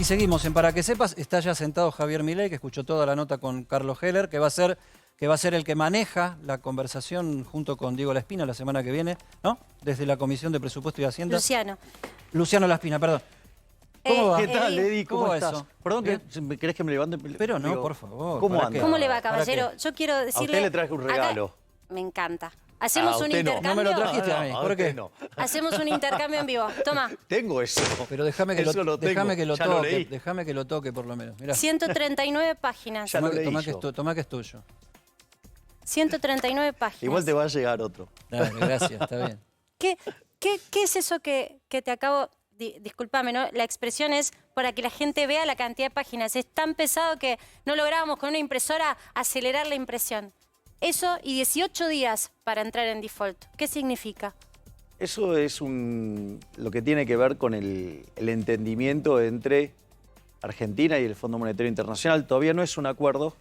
Y seguimos en Para que Sepas. Está ya sentado Javier Milei, que escuchó toda la nota con Carlos Heller, que va a ser el que maneja la conversación junto con Diego Laspina la semana que viene, ¿no? Desde la Comisión de Presupuesto y Hacienda. Luciano Laspina, perdón. ¿Cómo va? ¿Qué tal, Eddie? ¿Cómo estás? eso? Perdón, ¿querés que me levante? Pero no, por favor. ¿Cómo ¿para anda? qué? ¿Cómo le va, ¿Para caballero? qué? Yo quiero decirle... A usted le traje un regalo. Acá, me encanta. Hacemos un usted no. intercambio. No me lo trajiste a mí. a ¿Por usted qué? no. Hacemos un intercambio en vivo. Toma. Tengo eso. Pero déjame que, Eso lo tengo. déjame que lo Ya lo toque. leí. Déjame que lo toque por lo menos. Mirá. 139 páginas. Ya lo leí Tomá yo. tomá que es tuyo. 139 páginas. Igual te va a llegar otro. Dale, gracias, está bien. ¿Qué es eso que te acabo... Discúlpame, ¿no? La expresión es para que la gente vea la cantidad de páginas. Es tan pesado que no lográbamos con una impresora acelerar la impresión. Eso y 18 días para entrar en default. ¿Qué significa? Eso es lo que tiene que ver con el entendimiento entre Argentina y el Fondo Monetario Internacional. Todavía no es un acuerdo.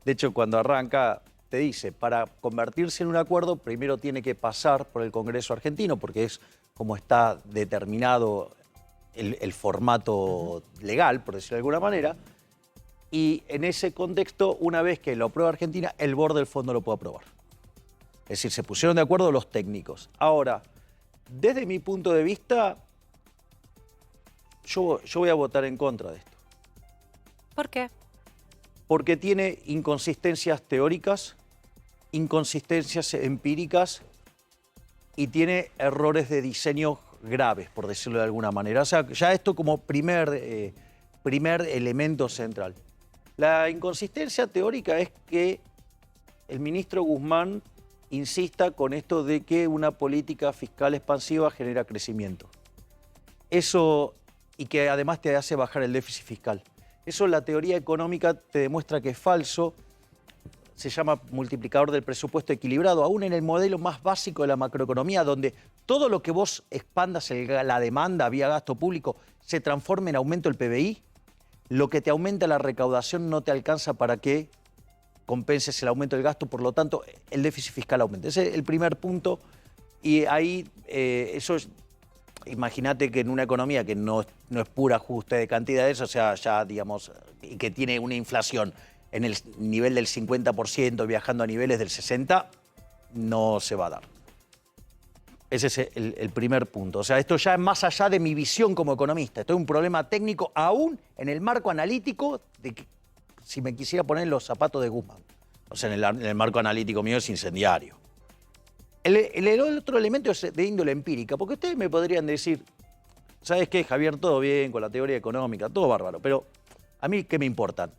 De hecho, cuando arranca, te dice, para convertirse en un acuerdo, primero tiene que pasar por el Congreso argentino, porque es como está determinado el formato legal, por decirlo de alguna manera. Y en ese contexto, una vez que lo aprueba Argentina, el board del fondo lo puede aprobar. Es decir, se pusieron de acuerdo los técnicos. Ahora, desde mi punto de vista, yo voy a votar en contra de esto. ¿Por qué? Porque tiene inconsistencias teóricas, inconsistencias empíricas y tiene errores de diseño graves, por decirlo de alguna manera. O sea, ya esto como primer elemento central. La inconsistencia teórica es que el ministro Guzmán insista con esto de que una política fiscal expansiva genera crecimiento. Eso, y que además te hace bajar el déficit fiscal. Eso la teoría económica te demuestra que es falso. Se llama multiplicador del presupuesto equilibrado, aún en el modelo más básico de la macroeconomía, donde todo lo que vos expandas la demanda vía gasto público se transforma en aumento del PBI, lo que te aumenta la recaudación no te alcanza para que compenses el aumento del gasto, por lo tanto, el déficit fiscal aumenta. Ese es el primer punto, y ahí eso es... Imagínate que en una economía que no es pura ajuste de cantidades, o sea, ya digamos, y que tiene una inflación en el nivel del 50%, viajando a niveles del 60%, no se va a dar. Ese es el primer punto. O sea, esto ya es más allá de mi visión como economista. Esto es un problema técnico, aún en el marco analítico, de que, si me quisiera poner en los zapatos de Guzmán. O sea, en el marco analítico mío es incendiario. El otro elemento es de índole empírica, porque ustedes me podrían decir, ¿sabes qué, Javier? Todo bien con la teoría económica, todo bárbaro, pero a mí, ¿qué me importan?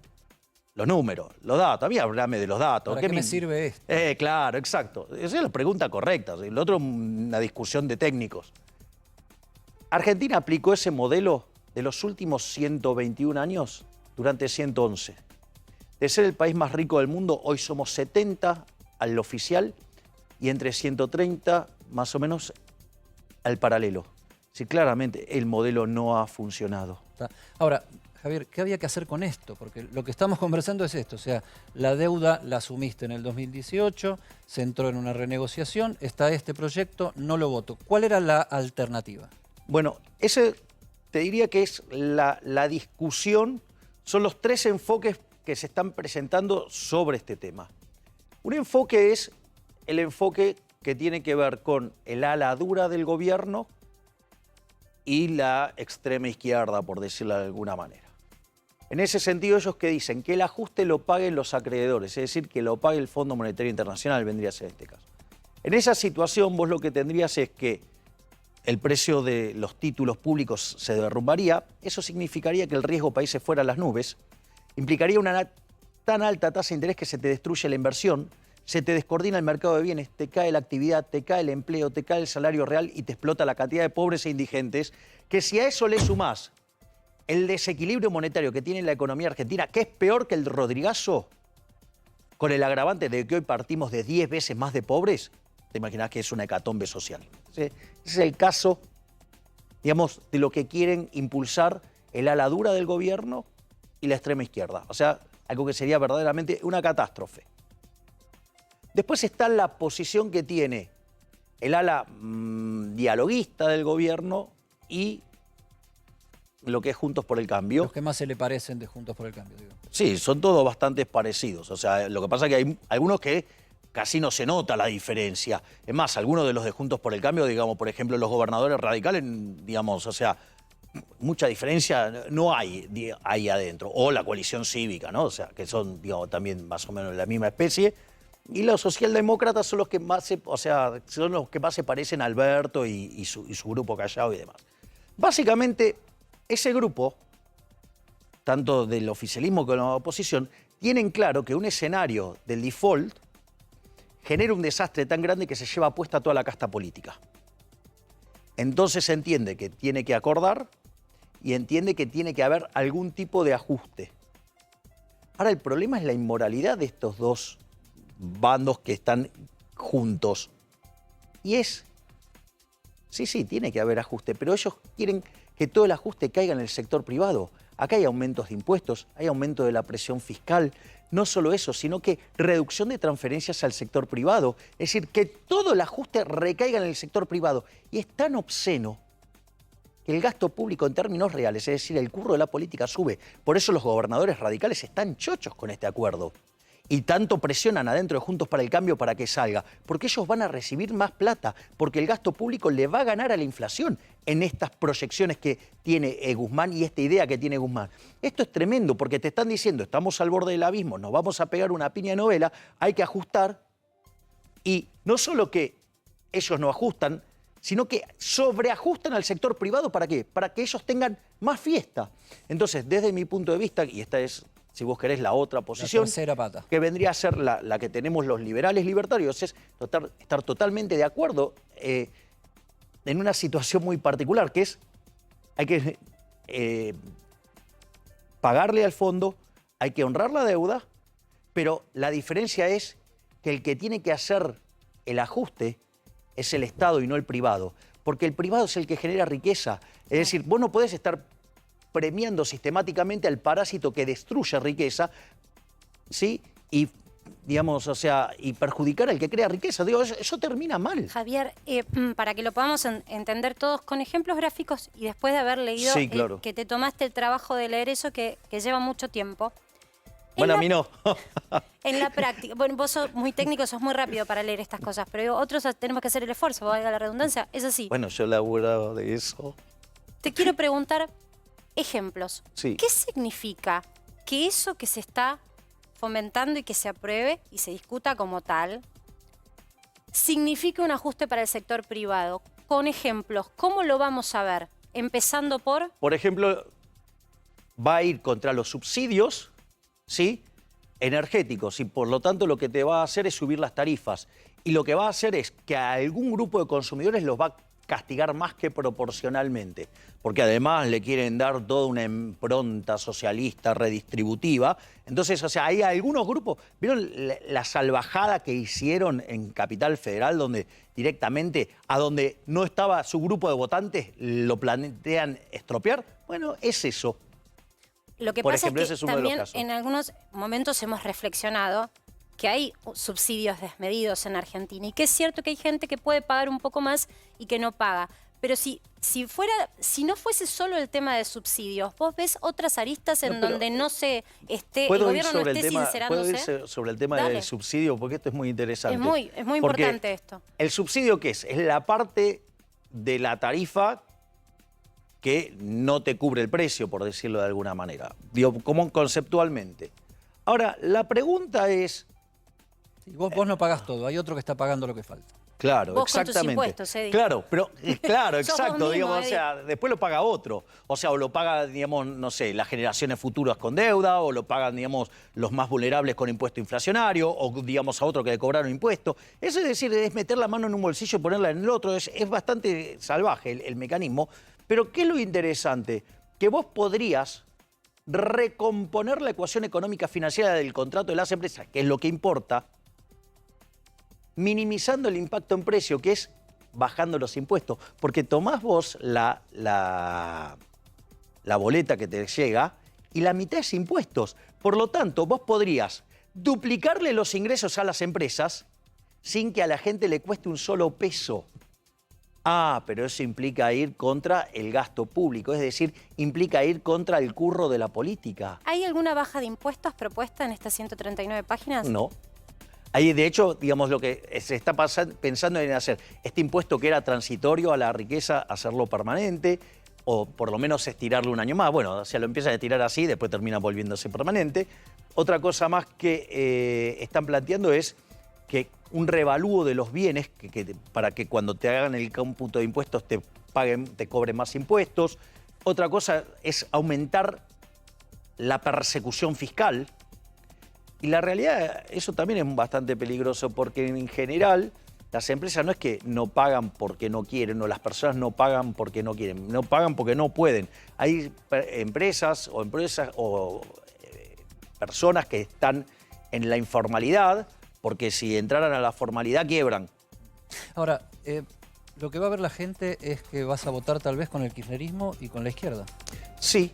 Los números, los datos. A mí háblame de los datos. ¿Para qué me sirve esto? Claro, exacto. Esa es la pregunta correcta. El otro, una discusión de técnicos. Argentina aplicó ese modelo de los últimos 121 años durante 111. De ser el país más rico del mundo, hoy somos 70 al oficial y entre 130 más o menos al paralelo. Sí, claramente el modelo no ha funcionado. Ahora, Javier, ¿qué había que hacer con esto? Porque lo que estamos conversando es esto, o sea, la deuda la asumiste en el 2018, se entró en una renegociación, está este proyecto, no lo voto. ¿Cuál era la alternativa? Bueno, ese te diría que es la discusión, son los tres enfoques que se están presentando sobre este tema. Un enfoque es el enfoque que tiene que ver con el ala dura del gobierno y la extrema izquierda, por decirlo de alguna manera. En ese sentido, ellos que dicen que el ajuste lo paguen los acreedores, es decir, que lo pague el Fondo Monetario Internacional, vendría a ser este caso. En esa situación, vos lo que tendrías es que el precio de los títulos públicos se derrumbaría, eso significaría que el riesgo país se fuera a las nubes, implicaría una tan alta tasa de interés que se te destruye la inversión, se te descoordina el mercado de bienes, te cae la actividad, te cae el empleo, te cae el salario real y te explota la cantidad de pobres e indigentes, que si a eso le sumás el desequilibrio monetario que tiene la economía argentina, que es peor que el Rodrigazo, con el agravante de que hoy partimos de 10 veces más de pobres, te imaginas que es una hecatombe social. Ese es el caso, digamos, de lo que quieren impulsar el ala dura del gobierno y la extrema izquierda. O sea, algo que sería verdaderamente una catástrofe. Después está la posición que tiene el ala dialoguista del gobierno y lo que es Juntos por el Cambio. Los que más se le parecen de Juntos por el Cambio, digo. Sí, son todos bastante parecidos. O sea, lo que pasa es que hay algunos que casi no se nota la diferencia. Es más, algunos de los de Juntos por el Cambio, digamos, por ejemplo, los gobernadores radicales, digamos, o sea, mucha diferencia no hay ahí adentro. O la coalición cívica, ¿no? O sea, que son, digamos, también más o menos de la misma especie. Y los socialdemócratas son los que más son los que más se parecen a Alberto y su grupo Callao y demás. Básicamente, ese grupo, tanto del oficialismo como de la oposición, tienen claro que un escenario del default genera un desastre tan grande que se lleva puesta toda la casta política. Entonces se entiende que tiene que acordar y entiende que tiene que haber algún tipo de ajuste. Ahora, el problema es la inmoralidad de estos dos bandos que están juntos. Y sí, tiene que haber ajuste, pero ellos quieren que todo el ajuste caiga en el sector privado. Acá hay aumentos de impuestos, hay aumento de la presión fiscal. No solo eso, sino que reducción de transferencias al sector privado. Es decir, que todo el ajuste recaiga en el sector privado. Y es tan obsceno que el gasto público en términos reales, es decir, el curro de la política sube. Por eso los gobernadores radicales están chochos con este acuerdo. Y tanto presionan adentro de Juntos para el Cambio para que salga. Porque ellos van a recibir más plata, porque el gasto público le va a ganar a la inflación en estas proyecciones que tiene Guzmán y esta idea que tiene Guzmán. Esto es tremendo porque te están diciendo, estamos al borde del abismo, nos vamos a pegar una piña de novela, hay que ajustar. Y no solo que ellos no ajustan, sino que sobreajustan al sector privado. ¿Para qué? Para que ellos tengan más fiesta. Entonces, desde mi punto de vista, y esta es, si vos querés, la otra posición, la tercera pata, que vendría a ser la que tenemos los liberales libertarios, es estar totalmente de acuerdo en una situación muy particular, que es, hay que pagarle al fondo, hay que honrar la deuda, pero la diferencia es que el que tiene que hacer el ajuste es el Estado y no el privado, porque el privado es el que genera riqueza. Es decir, vos no podés estar premiando sistemáticamente al parásito que destruye riqueza, ¿sí? Y, digamos, o sea, y perjudicar al que crea riqueza. Digo, eso termina mal. Javier, para que lo podamos entender todos con ejemplos gráficos y después de haber leído, Sí, claro. que te tomaste el trabajo de leer eso que lleva mucho tiempo. Bueno, a mí no. En la práctica, bueno, vos sos muy técnico, sos muy rápido para leer estas cosas, pero otros tenemos que hacer el esfuerzo, valga la redundancia, es así. Bueno, yo laburo de eso. Te quiero preguntar ejemplos. Sí. ¿Qué significa que eso que se está fomentando y que se apruebe y se discuta como tal significa un ajuste para el sector privado? Con ejemplos, ¿cómo lo vamos a ver? Empezando por... Por ejemplo, va a ir contra los subsidios, ¿sí?, energéticos, y por lo tanto lo que te va a hacer es subir las tarifas. Y lo que va a hacer es que a algún grupo de consumidores los va a castigar más que proporcionalmente, porque además le quieren dar toda una impronta socialista redistributiva. Entonces, o sea, hay algunos grupos, ¿vieron la salvajada que hicieron en Capital Federal, donde directamente a donde no estaba su grupo de votantes lo plantean estropear? Bueno, es eso. Lo que Por pasa ejemplo, es que ese es uno de los también casos. en algunos momentos hemos reflexionado que hay subsidios desmedidos en Argentina y que es cierto que hay gente que puede pagar un poco más y que no paga. Pero si no fuese solo el tema de subsidios, vos ves otras aristas en donde no se esté, el gobierno no esté sincerándose. ¿Puedo ir sobre el tema Dale. del subsidio? Porque esto es muy interesante. Es muy Porque importante esto. ¿el subsidio qué es? Es la parte de la tarifa que no te cubre el precio, por decirlo de alguna manera. Digo, como conceptualmente. Ahora, la pregunta es... Sí, vos no pagás todo, hay otro que está pagando lo que falta. Claro, Vos con tus exactamente. impuestos, Edi. Claro, pero claro, Sos vos exacto, mismo, digamos, o Edi. sea, después lo paga otro. O sea, o lo paga, digamos, no sé, las generaciones futuras con deuda, o lo pagan, digamos, los más vulnerables con impuesto inflacionario, o digamos a otro que le cobraron impuesto. Eso es decir, es meter la mano en un bolsillo y ponerla en el otro. Es bastante salvaje el mecanismo. Pero ¿qué es lo interesante? Que vos podrías recomponer la ecuación económica financiera del contrato de las empresas, que es lo que importa, minimizando el impacto en precio, que es bajando los impuestos. Porque tomás vos la boleta que te llega y la mitad es impuestos. Por lo tanto, vos podrías duplicarle los ingresos a las empresas sin que a la gente le cueste un solo peso. Ah, pero eso implica ir contra el gasto público, es decir, implica ir contra el curro de la política. ¿Hay alguna baja de impuestos propuesta en estas 139 páginas? No. Ahí, de hecho, digamos, lo que se está pensando en hacer este impuesto que era transitorio a la riqueza, hacerlo permanente, o por lo menos estirarlo un año más. Bueno, o sea, lo empiezan a estirar así, después termina volviéndose permanente. Otra cosa más que están planteando es que un revalúo de los bienes, para que cuando te hagan el cómputo de impuestos te cobren más impuestos. Otra cosa es aumentar la persecución fiscal. Y la realidad, eso también es bastante peligroso, porque en general las empresas no es que no pagan porque no quieren, o las personas no pagan porque no quieren, no pagan porque no pueden. Hay empresas o personas que están en la informalidad, porque si entraran a la formalidad quiebran. Ahora, lo que va a ver la gente es que vas a votar tal vez con el kirchnerismo y con la izquierda. Sí,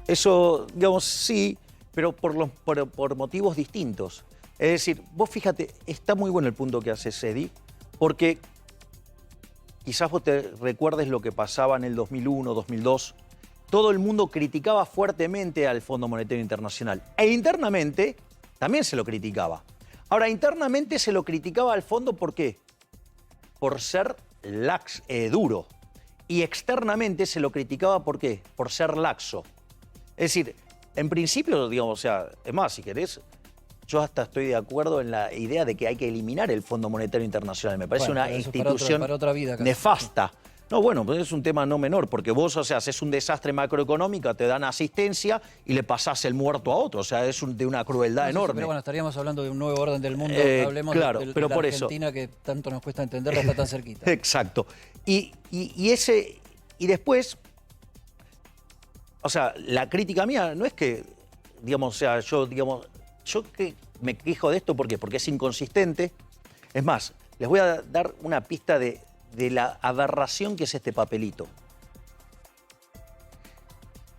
eso, digamos, sí, pero por motivos distintos. Es decir, vos fíjate, está muy bueno el punto que hace Sedi, porque quizás vos te recuerdes lo que pasaba en el 2001, 2002. Todo el mundo criticaba fuertemente al Fondo Monetario Internacional. E internamente también se lo criticaba. Ahora, internamente se lo criticaba al fondo, ¿por qué? Por ser duro. Y externamente se lo criticaba, ¿por qué? Por ser laxo. Es decir, en principio, digamos, o sea, es más, si querés, yo hasta estoy de acuerdo en la idea de que hay que eliminar el Fondo Monetario Internacional. Me parece una institución para otra vida, casi. nefasta. No, bueno, pues es un tema no menor, porque vos, o sea, haces un desastre macroeconómico, te dan asistencia y le pasás el muerto a otro. O sea, es de una crueldad enorme. Pero bueno, estaríamos hablando de un nuevo orden del mundo. Hablemos claro, de pero la por Argentina, que tanto nos cuesta entenderla, está tan cerquita. Exacto. Y después, o sea, la crítica mía no es que, digamos, o sea, yo que me quejo de esto, ¿por qué? Porque es inconsistente. Es más, les voy a dar una pista de la aberración que es este papelito.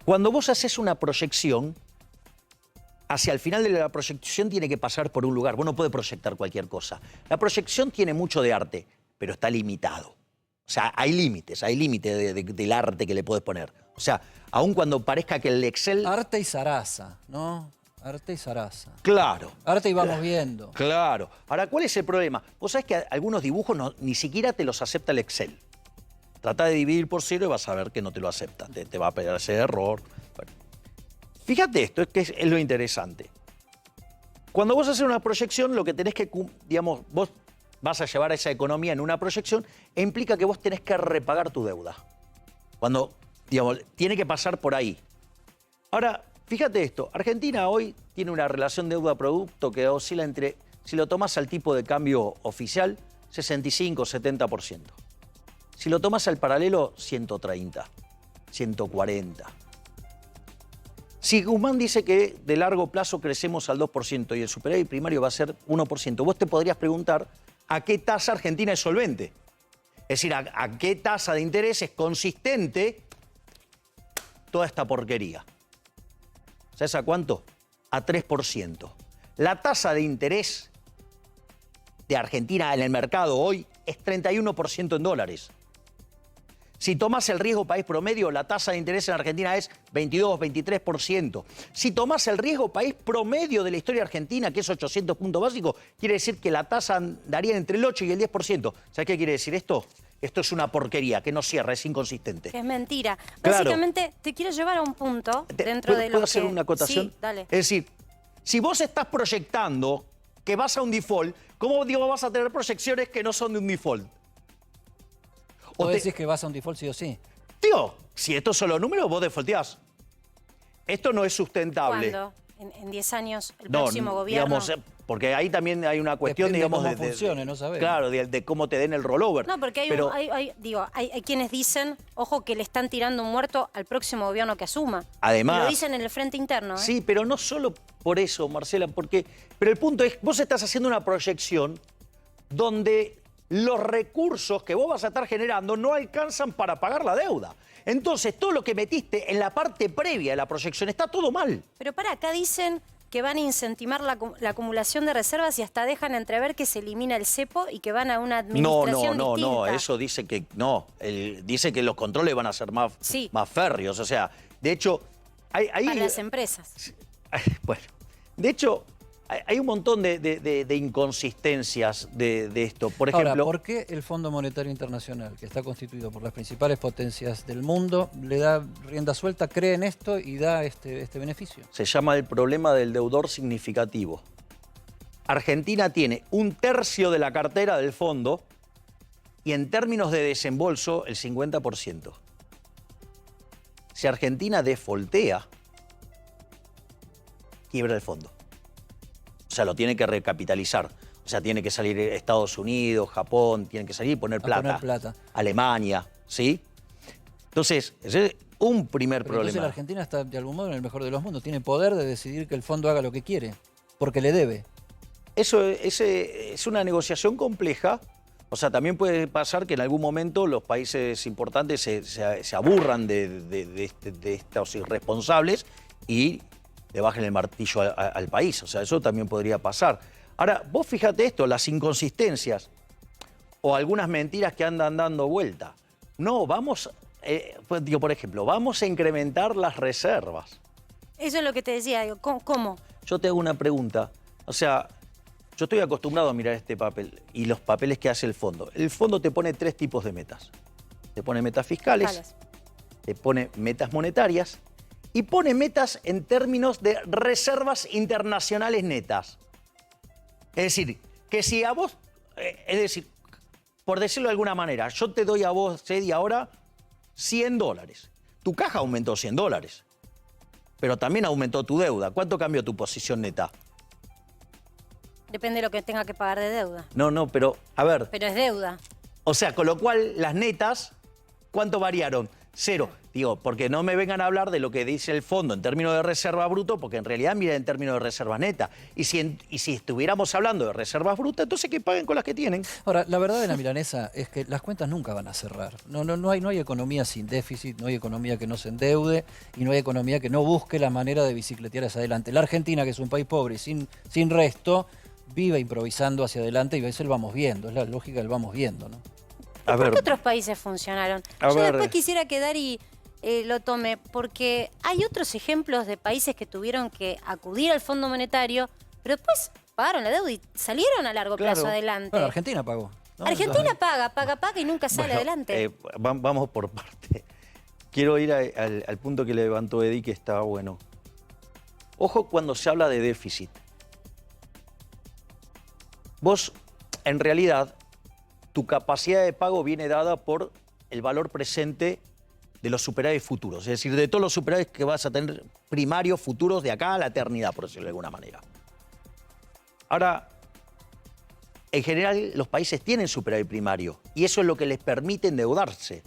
Cuando vos haces una proyección, hacia el final de la proyección tiene que pasar por un lugar. Vos no podés proyectar cualquier cosa. La proyección tiene mucho de arte, pero está limitado. O sea, hay límites del arte que le podés poner. O sea, aun cuando parezca que el Excel... Arte y zaraza, ¿no? Arte y zaraza. Claro. Arte y vamos viendo. Claro. Ahora, ¿cuál es el problema? Vos sabés que algunos dibujos ni siquiera te los acepta el Excel. Trata de dividir por 0 y vas a ver que no te lo acepta. Te va a pegar ese error. Bueno. Fíjate esto, es lo interesante. Cuando vos haces una proyección, lo que tenés que, digamos, vos vas a llevar esa economía en una proyección e implica que vos tenés que repagar tu deuda. Cuando, digamos, tiene que pasar por ahí. Ahora, fíjate esto, Argentina hoy tiene una relación deuda-producto que oscila entre, si lo tomas al tipo de cambio oficial, 65-70%. Si lo tomas al paralelo, 130, 140. Si Guzmán dice que de largo plazo crecemos al 2% y el superávit primario va a ser 1%, vos te podrías preguntar a qué tasa Argentina es solvente. Es decir, a qué tasa de interés es consistente toda esta porquería. ¿Sabes a cuánto? A 3%. La tasa de interés de Argentina en el mercado hoy es 31% en dólares. Si tomas el riesgo país promedio, la tasa de interés en Argentina es 22-23%. Si tomas el riesgo país promedio de la historia argentina, que es 800 puntos básicos, quiere decir que la tasa andaría entre el 8 y el 10%. ¿Sabes qué quiere decir esto? Esto es una porquería, que no cierra, es inconsistente. Que es mentira. Claro. Básicamente, te quiero llevar a un punto dentro de lo que... ¿Puedo hacer una acotación? Sí, dale. Es decir, si vos estás proyectando que vas a un default, ¿cómo digo vas a tener proyecciones que no son de un default? ¿O decís que vas a un default sí o sí? Tío, si estos son los números, vos defaulteás. Esto no es sustentable. ¿Cuándo? ¿En 10 años el próximo gobierno? Digamos, porque ahí también hay una cuestión, depende digamos, de cómo funcione, no sabemos. Claro, de cómo te den el rollover. No, porque hay quienes dicen, ojo, que le están tirando un muerto al próximo gobierno que asuma. Además, y lo dicen en el frente interno. Sí, pero no solo por eso, Marcela, pero el punto es, vos estás haciendo una proyección donde los recursos que vos vas a estar generando no alcanzan para pagar la deuda. Entonces, todo lo que metiste en la parte previa de la proyección está todo mal. Pero para acá dicen que van a incentivar la acumulación de reservas y hasta dejan entrever que se elimina el cepo y que van a una administración distinta. No, eso dice que no. Dice que los controles van a ser más férreos. O sea, de hecho... Para las empresas. Bueno, de hecho... Hay un montón de inconsistencias de esto. Por ejemplo, ahora, ¿por qué el Fondo Monetario Internacional, que está constituido por las principales potencias del mundo, le da rienda suelta, cree en esto y da este beneficio? Se llama el problema del deudor significativo. Argentina tiene 1/3 de la cartera del fondo y en términos de desembolso el 50%. Si Argentina defaultea, quiebra el fondo. O sea, lo tiene que recapitalizar. O sea, tiene que salir Estados Unidos, Japón, tienen que salir y poner plata. Alemania, ¿sí? Entonces, ese es un primer problema. Entonces la Argentina está de algún modo en el mejor de los mundos. Tiene poder de decidir que el fondo haga lo que quiere, porque le debe. Eso es una negociación compleja. O sea, también puede pasar que en algún momento los países importantes se aburran de estos irresponsables y le bajen el martillo al país. O sea, eso también podría pasar. Ahora, vos fíjate esto, las inconsistencias o algunas mentiras que andan dando vuelta. No, vamos, por ejemplo, vamos a incrementar las reservas. Eso es lo que te decía, digo, ¿cómo? Yo te hago una pregunta. O sea, yo estoy acostumbrado a mirar este papel y los papeles que hace el fondo. El fondo te pone 3 tipos de metas. Te pone metas fiscales, te pone metas monetarias y pone metas en términos de reservas internacionales netas. Es decir, que si a vos, por decirlo de alguna manera, yo te doy a vos, Eddie, ahora $100. Tu caja aumentó $100, pero también aumentó tu deuda. ¿Cuánto cambió tu posición neta? Depende de lo que tenga que pagar de deuda. No, pero a ver. Pero es deuda. O sea, con lo cual las netas, ¿cuánto variaron? 0. Digo, porque no me vengan a hablar de lo que dice el fondo en términos de reserva bruto, porque en realidad mira en términos de reserva neta. Y si estuviéramos hablando de reservas brutas, entonces que paguen con las que tienen. Ahora, la verdad de la milanesa es que las cuentas nunca van a cerrar. No hay economía sin déficit, no hay economía que no se endeude y no hay economía que no busque la manera de bicicletear hacia adelante. La Argentina, que es un país pobre y sin resto, vive improvisando hacia adelante y a veces lo vamos viendo. Es la lógica del vamos viendo, ¿no? ¿Por qué otros países funcionaron? Yo después quisiera quedar y lo tome, porque hay otros ejemplos de países que tuvieron que acudir al Fondo Monetario, pero después pagaron la deuda y salieron a largo plazo adelante. Bueno, Argentina pagó, ¿no? Argentina paga y nunca sale adelante. Vamos por parte. Quiero ir al punto que levantó Eddie, que está bueno. Ojo cuando se habla de déficit. Vos, en realidad, tu capacidad de pago viene dada por el valor presente de los superávit futuros, es decir, de todos los superávit que vas a tener primarios futuros de acá a la eternidad, por decirlo de alguna manera. Ahora, en general, los países tienen superávit primario y eso es lo que les permite endeudarse.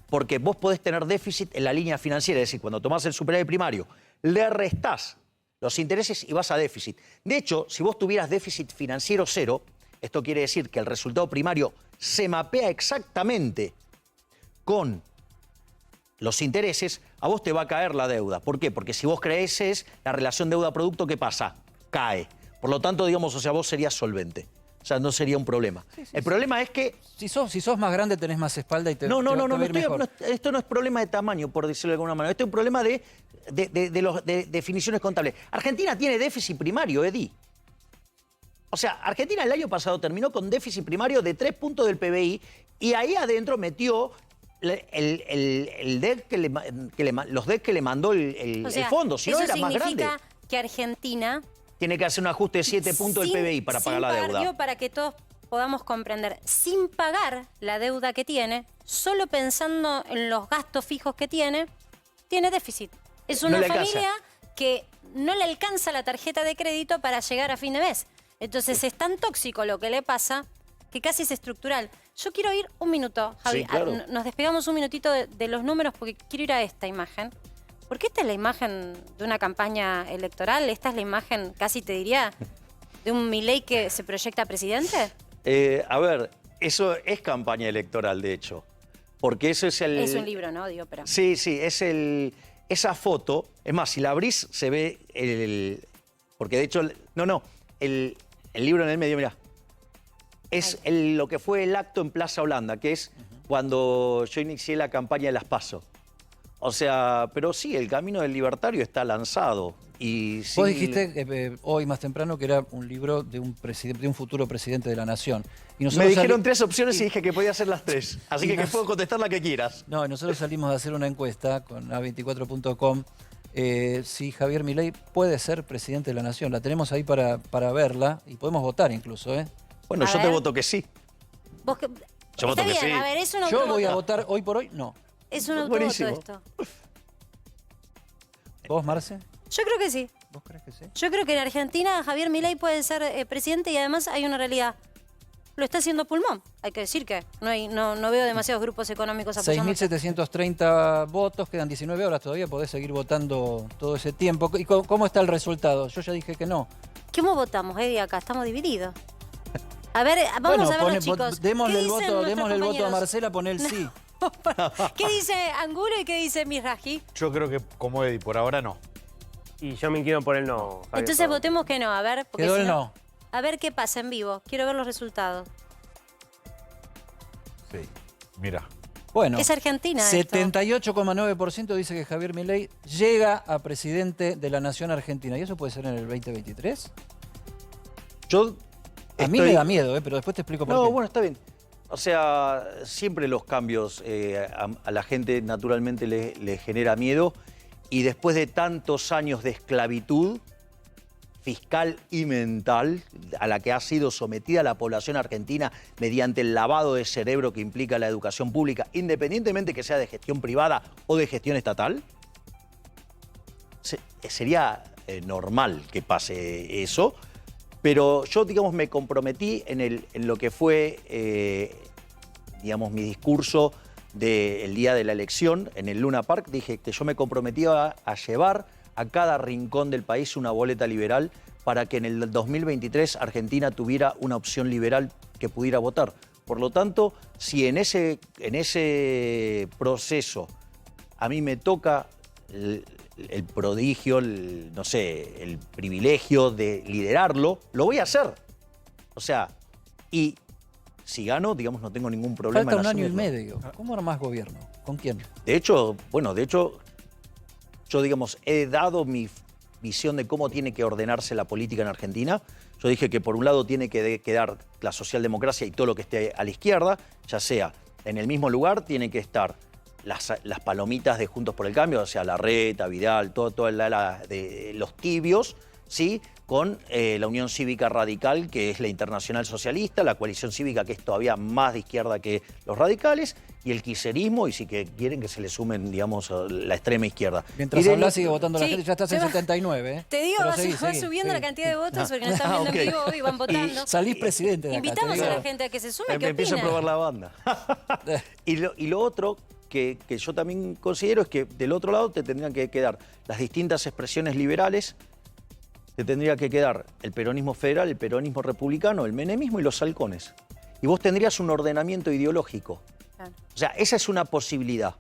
Porque vos podés tener déficit en la línea financiera, es decir, cuando tomás el superávit primario, le restás los intereses y vas a déficit. De hecho, si vos tuvieras déficit financiero 0, esto quiere decir que el resultado primario se mapea exactamente con los intereses, a vos te va a caer la deuda. ¿Por qué? Porque si vos creces, la relación deuda-producto, ¿qué pasa? Cae. Por lo tanto, digamos, o sea, vos serías solvente. O sea, no sería un problema. El problema es que... Si sos más grande, tenés más espalda y te va a ir mejor. Esto no es problema de tamaño, por decirlo de alguna manera. Esto es un problema de definiciones contables. Argentina tiene déficit primario, Eddie. O sea, Argentina el año pasado terminó con déficit primario de 3 puntos del PBI y ahí adentro metió el DEC los DEC que le mandó el fondo. Si no, era más grande. Eso significa que Argentina tiene que hacer un ajuste de 7 puntos del PBI para pagar la deuda. Para que todos podamos comprender, sin pagar la deuda que tiene, solo pensando en los gastos fijos que tiene déficit. Es una familia que no le alcanza la tarjeta de crédito para llegar a fin de mes. Entonces es tan tóxico lo que le pasa que casi es estructural. Yo quiero ir un minuto, Javi. Sí, claro. Nos despegamos un minutito de los números porque quiero ir a esta imagen. Porque esta es la imagen de una campaña electoral. Esta es la imagen, casi te diría, de un Milei que se proyecta presidente. A ver, eso es campaña electoral, de hecho. Porque eso es el... Es un libro, ¿no? Digo, pero... Sí, es esa foto. Es más, si la abrís, se ve Porque de hecho, el libro en el medio, mirá, es lo que fue el acto en Plaza Holanda, que es cuando yo inicié la campaña de las PASO. O sea, pero sí, el camino del libertario está lanzado. Y Vos dijiste hoy más temprano que era un libro de un futuro presidente de la nación. Y me dijeron 3 opciones y dije que podía hacer las 3. Así que puedo contestar la que quieras. No, nosotros salimos a hacer una encuesta con A24.com si Javier Milei puede ser presidente de la nación. La tenemos ahí para verla y podemos votar incluso, ¿eh? Bueno, yo te voto que sí. Yo voto que sí. A ver, es un Yo voy a votar hoy por hoy, no. Es un autovoto esto. ¿Vos, Marce? Yo creo que sí. ¿Vos crees que sí? Yo creo que en Argentina Javier Milei puede ser presidente y además hay una realidad. Lo está haciendo pulmón. Hay que decir que no veo demasiados grupos económicos apoyando. 6.730 votos, quedan 19 horas todavía, podés seguir votando todo ese tiempo. ¿Y cómo está el resultado? Yo ya dije que no. ¿Cómo votamos, Eddie, acá? Estamos divididos. A ver, vamos a ver los chicos. Démosle el voto a Marcela, poné el sí. ¿Qué dice Angulo y qué dice Mizrahi? Yo creo que como Eddie, por ahora no. Y yo me inclino por el no. Javier, Entonces votemos que no, a ver. Porque Quedó si el no. A ver qué pasa en vivo. Quiero ver los resultados. Sí, mira. Bueno, Es Argentina esto. 78,9% dice que Javier Milei llega a presidente de la nación argentina. ¿Y eso puede ser en el 2023? A mí me da miedo, pero después te explico por qué. No, bueno, está bien. O sea, siempre los cambios a la gente naturalmente le genera miedo. Y después de tantos años de esclavitud fiscal y mental a la que ha sido sometida la población argentina mediante el lavado de cerebro que implica la educación pública, independientemente que sea de gestión privada o de gestión estatal, sería normal que pase eso. Pero yo, digamos, me comprometí en lo que fue, digamos, mi discurso del día de la elección en el Luna Park. Dije que yo me comprometía a llevar a cada rincón del país una boleta liberal para que en el 2023 Argentina tuviera una opción liberal que pudiera votar. Por lo tanto, si en ese proceso a mí me toca el prodigio, no sé, el privilegio de liderarlo, lo voy a hacer. O sea, y si gano, digamos, no tengo ningún problema. Falta un año y medio. ¿Cómo armás gobierno? ¿Con quién? De hecho, yo, digamos, he dado mi visión de cómo tiene que ordenarse la política en Argentina. Yo dije que por un lado tiene que quedar la socialdemocracia y todo lo que esté a la izquierda, ya sea en el mismo lugar, tienen que estar las palomitas de Juntos por el Cambio, o sea, Larreta, Vidal, todo el ala de los tibios, ¿sí? Con la Unión Cívica Radical, que es la Internacional Socialista, la Coalición Cívica, que es todavía más de izquierda que los radicales, y el kirchnerismo, y si que quieren que se le sumen, digamos, a la extrema izquierda. Mientras hablas sigue votando la gente, ya estás en 79, ¿eh? Te digo, va subiendo la cantidad de votos porque nos están viendo en vivo y van votando. Salís presidente de acá. Invitamos a la gente a que se sume, ¿qué empiezo a opina? probar la banda. y lo otro que yo también considero es que del otro lado te tendrían que quedar las distintas expresiones liberales, te tendría que quedar el peronismo federal, el peronismo republicano, el menemismo y los halcones. Y vos tendrías un ordenamiento ideológico. Claro. O sea, esa es una posibilidad.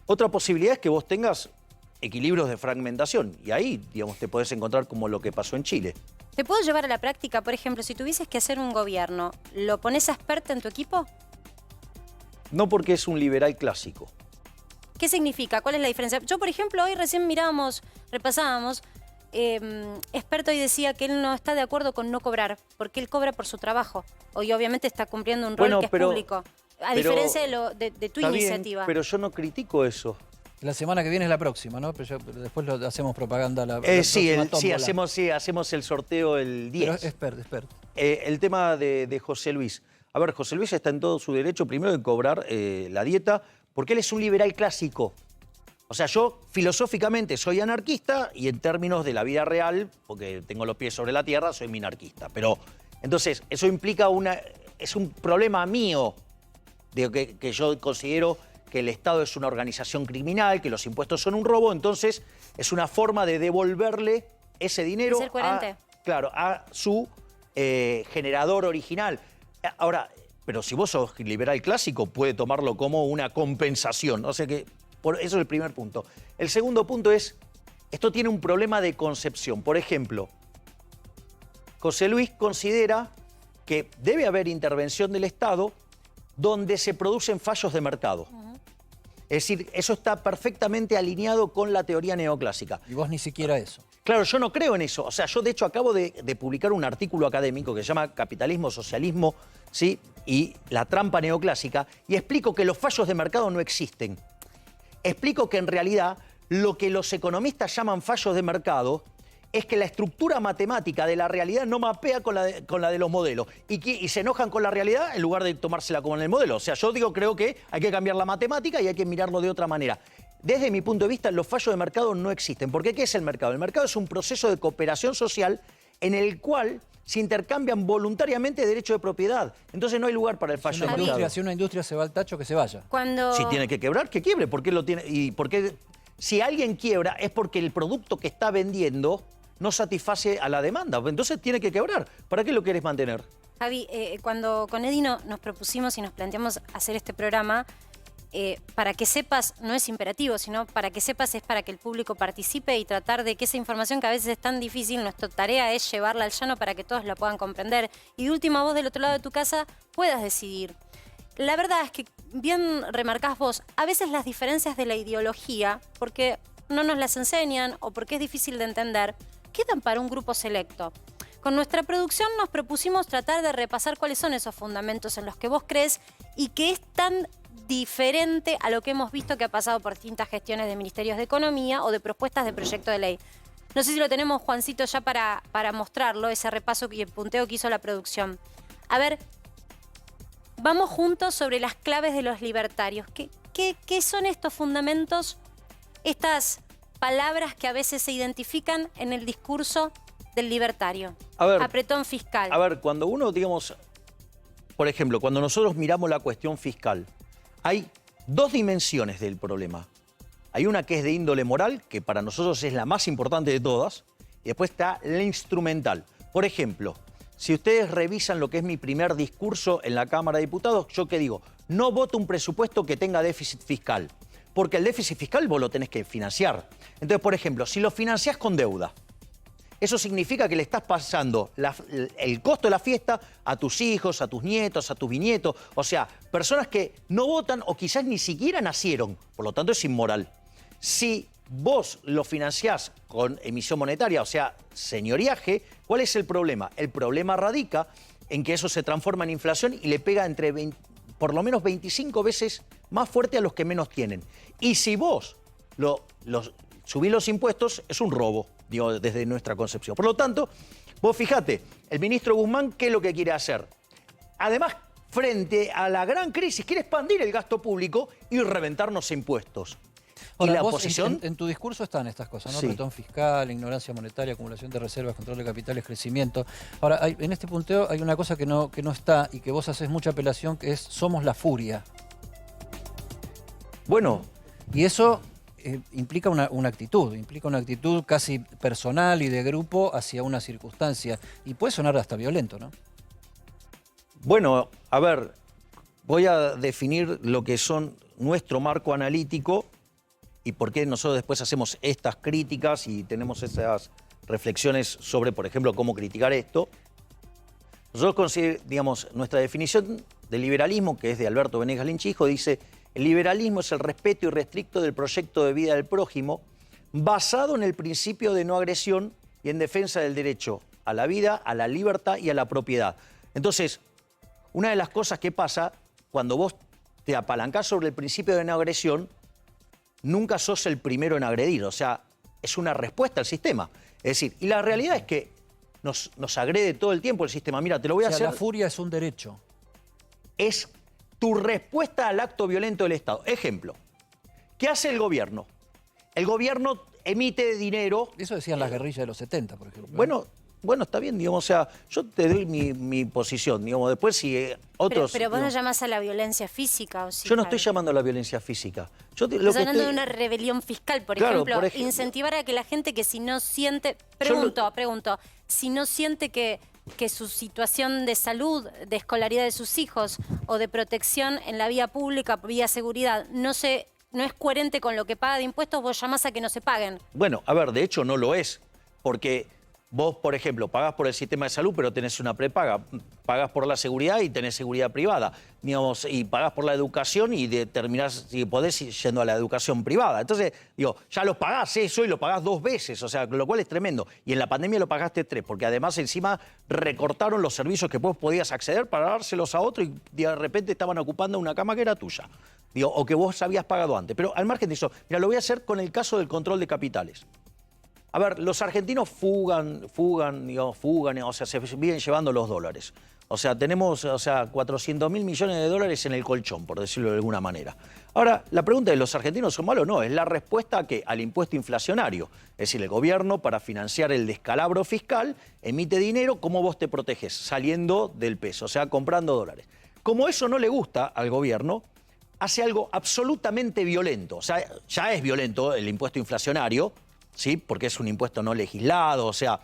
Otra posibilidad es que vos tengas equilibrios de fragmentación. Y ahí, digamos, te podés encontrar como lo que pasó en Chile. ¿Te puedo llevar a la práctica? Por ejemplo, si tuvieses que hacer un gobierno, ¿lo pones a experta en tu equipo? No, porque es un liberal clásico. ¿Qué significa? ¿Cuál es la diferencia? Yo, por ejemplo, hoy recién repasábamos, experto hoy decía que él no está de acuerdo con no cobrar, porque él cobra por su trabajo. Hoy obviamente está cumpliendo un rol que es público, a diferencia de tu iniciativa. Bien, pero yo no critico eso. La semana que viene es la próxima, ¿no? Pero después hacemos propaganda la sí, hacemos el sorteo el 10. Pero experto. El tema de José Luis. A ver, José Luis está en todo su derecho, primero, de cobrar la dieta, porque él es un liberal clásico. O sea, yo filosóficamente soy anarquista y en términos de la vida real, porque tengo los pies sobre la tierra, soy minarquista. Pero, entonces, eso implica es un problema mío, de que yo considero que el Estado es una organización criminal, que los impuestos son un robo, entonces es una forma de devolverle ese dinero ser coherente. a su generador original. Ahora, pero si vos sos liberal clásico, puede tomarlo como una compensación. O sea que eso es el primer punto. El segundo punto es, esto tiene un problema de concepción. Por ejemplo, José Luis considera que debe haber intervención del Estado donde se producen fallos de mercado. Es decir, eso está perfectamente alineado con la teoría neoclásica. Y vos ni siquiera eso. Claro, yo no creo en eso. O sea, yo de hecho acabo de publicar un artículo académico que se llama Capitalismo, Socialismo, ¿sí? Y la trampa neoclásica, y explico que los fallos de mercado no existen. Explico que en realidad lo que los economistas llaman fallos de mercado es que la estructura matemática de la realidad no mapea con la de los modelos y se enojan con la realidad en lugar de tomársela como en el modelo. O sea, yo creo que hay que cambiar la matemática y hay que mirarlo de otra manera. Desde mi punto de vista, los fallos de mercado no existen. ¿Por qué? ¿Qué es el mercado? El mercado es un proceso de cooperación social en el cual se intercambian voluntariamente derechos de propiedad. Entonces no hay lugar para el fallo de mercado. Si una industria se va al tacho, que se vaya. Si tiene que quebrar, que quiebre. ¿Por qué lo tiene? Y porque si alguien quiebra es porque el producto que está vendiendo no satisface a la demanda. Entonces tiene que quebrar. ¿Para qué lo querés mantener? Javi, cuando con Eddie nos propusimos y nos planteamos hacer este programa, para que sepas, no es imperativo, sino para que sepas es para que el público participe y tratar de que esa información que a veces es tan difícil, nuestra tarea es llevarla al llano para que todos la puedan comprender. Y de última, vos del otro lado de tu casa puedas decidir. La verdad es que, bien remarcás vos, a veces las diferencias de la ideología, porque no nos las enseñan o porque es difícil de entender, quedan para un grupo selecto. Con nuestra producción nos propusimos tratar de repasar cuáles son esos fundamentos en los que vos crees y que es tan diferente a lo que hemos visto que ha pasado por distintas gestiones de ministerios de Economía o de propuestas de proyecto de ley. No sé si lo tenemos, Juancito, ya para mostrarlo, ese repaso y el punteo que hizo la producción. A ver, vamos juntos sobre las claves de los libertarios. ¿Qué son estos fundamentos, estas palabras que a veces se identifican en el discurso del libertario? A ver, apretón fiscal. A ver, cuando uno, digamos, por ejemplo, cuando nosotros miramos la cuestión fiscal, hay dos dimensiones del problema. Hay una que es de índole moral, que para nosotros es la más importante de todas, y después está la instrumental. Por ejemplo, si ustedes revisan lo que es mi primer discurso en la Cámara de Diputados, ¿yo qué digo? No voto un presupuesto que tenga déficit fiscal, porque el déficit fiscal vos lo tenés que financiar. Entonces, por ejemplo, si lo financiás con deuda, eso significa que le estás pasando el costo de la fiesta a tus hijos, a tus nietos, a tus bisnietos. O sea, personas que no votan o quizás ni siquiera nacieron. Por lo tanto, es inmoral. Si vos lo financiás con emisión monetaria, o sea, señoriaje, ¿cuál es el problema? El problema radica en que eso se transforma en inflación y le pega por lo menos 25 veces más fuerte a los que menos tienen. Y si vos subís los impuestos, es un robo, digo, desde nuestra concepción. Por lo tanto, vos fijate, el ministro Guzmán, ¿qué es lo que quiere hacer? Además, frente a la gran crisis, quiere expandir el gasto público y reventarnos impuestos. Ahora, y la vos oposición... en tu discurso están estas cosas, ¿no? Sí. Apretón fiscal, ignorancia monetaria, acumulación de reservas, control de capitales, crecimiento. Ahora, en este punteo hay una cosa que no está y que vos haces mucha apelación, que es somos la furia. Bueno, Y eso implica una actitud casi personal y de grupo hacia una circunstancia. Y puede sonar hasta violento, ¿no? bueno, a ver, voy a definir lo que son nuestro marco analítico y por qué nosotros después hacemos estas críticas y tenemos esas reflexiones sobre, por ejemplo, cómo criticar esto. Nosotros consideramos, digamos, nuestra definición de liberalismo, que es de Alberto Venegas Linchijo, dice: el liberalismo es el respeto irrestricto del proyecto de vida del prójimo, basado en el principio de no agresión y en defensa del derecho a la vida, a la libertad y a la propiedad. Entonces, una de las cosas que pasa cuando vos te apalancás sobre el principio de no agresión, nunca sos el primero en agredir. O sea, es una respuesta al sistema. Es decir, y la realidad es que nos agrede todo el tiempo el sistema. Mira, te lo voy a hacer. La furia es un derecho. Es tu respuesta al acto violento del Estado. Ejemplo, ¿qué hace el gobierno? El gobierno emite dinero. Eso decían las guerrillas de los 70, por ejemplo. Bueno, está bien, digamos, o sea, yo te doy mi posición, digamos, después si otros... Pero vos no llamás a la violencia física, ¿o sí? Yo no estoy llamando a la violencia física. Estás hablando de una rebelión fiscal, por ejemplo, incentivar a que la gente que si no siente... Pregunto, si no siente que su situación de salud, de escolaridad de sus hijos o de protección en la vía pública, vía seguridad, no es coherente con lo que paga de impuestos, vos llamás a que no se paguen. Bueno, a ver, de hecho no lo es, porque Vos, por ejemplo, pagás por el sistema de salud, pero tenés una prepaga. Pagás por la seguridad y tenés seguridad privada. Digamos, y pagás por la educación y terminás, si podés, yendo a la educación privada. Entonces, digo, ya lo pagás eso y lo pagás 2 veces, o sea, lo cual es tremendo. Y en la pandemia lo pagaste 3, porque además encima recortaron los servicios que vos podías acceder para dárselos a otro y de repente estaban ocupando una cama que era tuya. Digo, o que vos habías pagado antes. Pero al margen de eso, mira, lo voy a hacer con el caso del control de capitales. A ver, los argentinos fugan, o sea, se vienen llevando los dólares. O sea, tenemos 400.000 millones de dólares en el colchón, por decirlo de alguna manera. Ahora, la pregunta de los argentinos son malos, no, es la respuesta a ¿qué? Al impuesto inflacionario. Es decir, el gobierno, para financiar el descalabro fiscal, emite dinero, ¿cómo vos te proteges? Saliendo del peso, o sea, comprando dólares. Como eso no le gusta al gobierno, hace algo absolutamente violento. O sea, ya es violento el impuesto inflacionario, ¿sí? Porque es un impuesto no legislado, o sea,